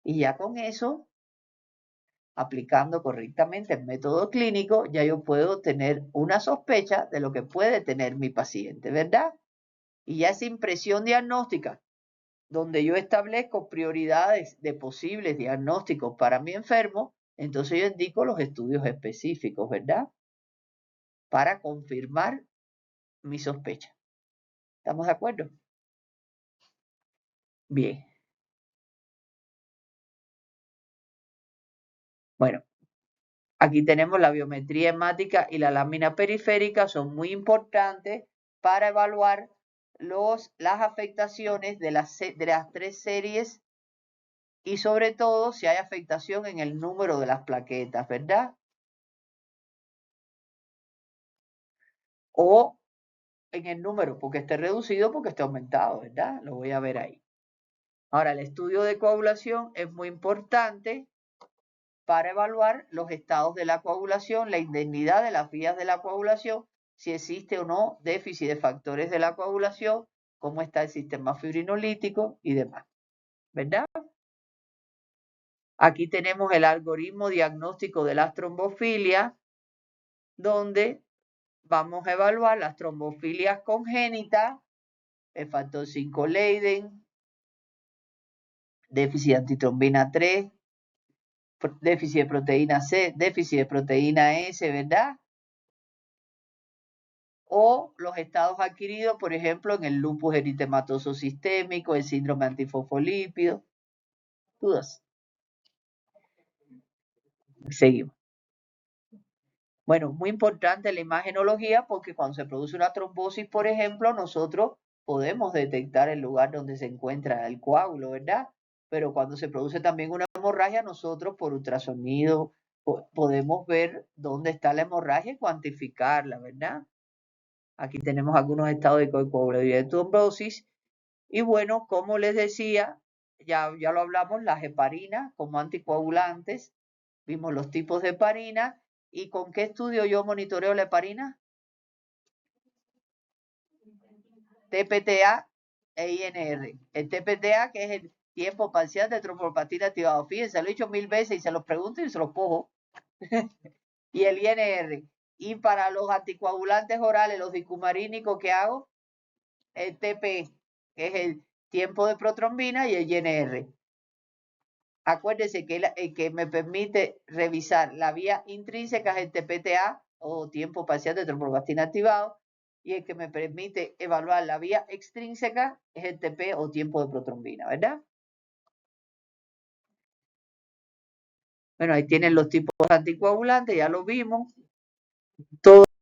Y ya con eso, aplicando correctamente el método clínico, ya yo puedo tener una sospecha de lo que puede tener mi paciente, ¿verdad? Y ya esa impresión diagnóstica, donde yo establezco prioridades de posibles diagnósticos para mi enfermo, entonces yo indico los estudios específicos, ¿verdad? Para confirmar mi sospecha. ¿Estamos de acuerdo? Bien. Bueno, aquí tenemos la biometría hemática y la lámina periférica, son muy importantes para evaluar las afectaciones de las 3 series y sobre todo si hay afectación en el número de las plaquetas, ¿verdad? O en el número, porque esté reducido, porque esté aumentado, ¿verdad? Lo voy a ver ahí. Ahora, el estudio de coagulación es muy importante para evaluar los estados de la coagulación, la indemnidad de las vías de la coagulación, si existe o no déficit de factores de la coagulación, cómo está el sistema fibrinolítico y demás, ¿verdad? Aquí tenemos el algoritmo diagnóstico de las trombofilias, donde vamos a evaluar las trombofilias congénitas, el factor 5 Leiden, déficit de antitrombina 3, déficit de proteína C, déficit de proteína S, ¿verdad? O los estados adquiridos, por ejemplo, en el lupus eritematoso sistémico, el síndrome antifosfolípido. ¿Dudas? Seguimos. Bueno, muy importante la imagenología porque cuando se produce una trombosis, por ejemplo, nosotros podemos detectar el lugar donde se encuentra el coágulo, ¿verdad? Pero cuando se produce también una hemorragia, nosotros por ultrasonido podemos ver dónde está la hemorragia y cuantificarla, ¿verdad? Aquí tenemos algunos estados de coagulabilidad de trombosis. Y bueno, como les decía, ya lo hablamos, las heparinas como anticoagulantes, vimos los tipos de heparina. ¿Y con qué estudio yo monitoreo la heparina? TPTA e INR. El TPTA, que es el tiempo parcial de trombopatía activado. Fíjense, lo he dicho 1000 veces y se los pregunto y se los cojo. Y el INR. Y para los anticoagulantes orales, los dicumarínicos, ¿qué hago? El TP, que es el tiempo de protrombina, y el INR. Acuérdense que el que me permite revisar la vía intrínseca es el TPTA o tiempo parcial de tromboplastina activado, y el que me permite evaluar la vía extrínseca es el TP o tiempo de protrombina, ¿verdad? Bueno, ahí tienen los tipos anticoagulantes, ya lo vimos. Todo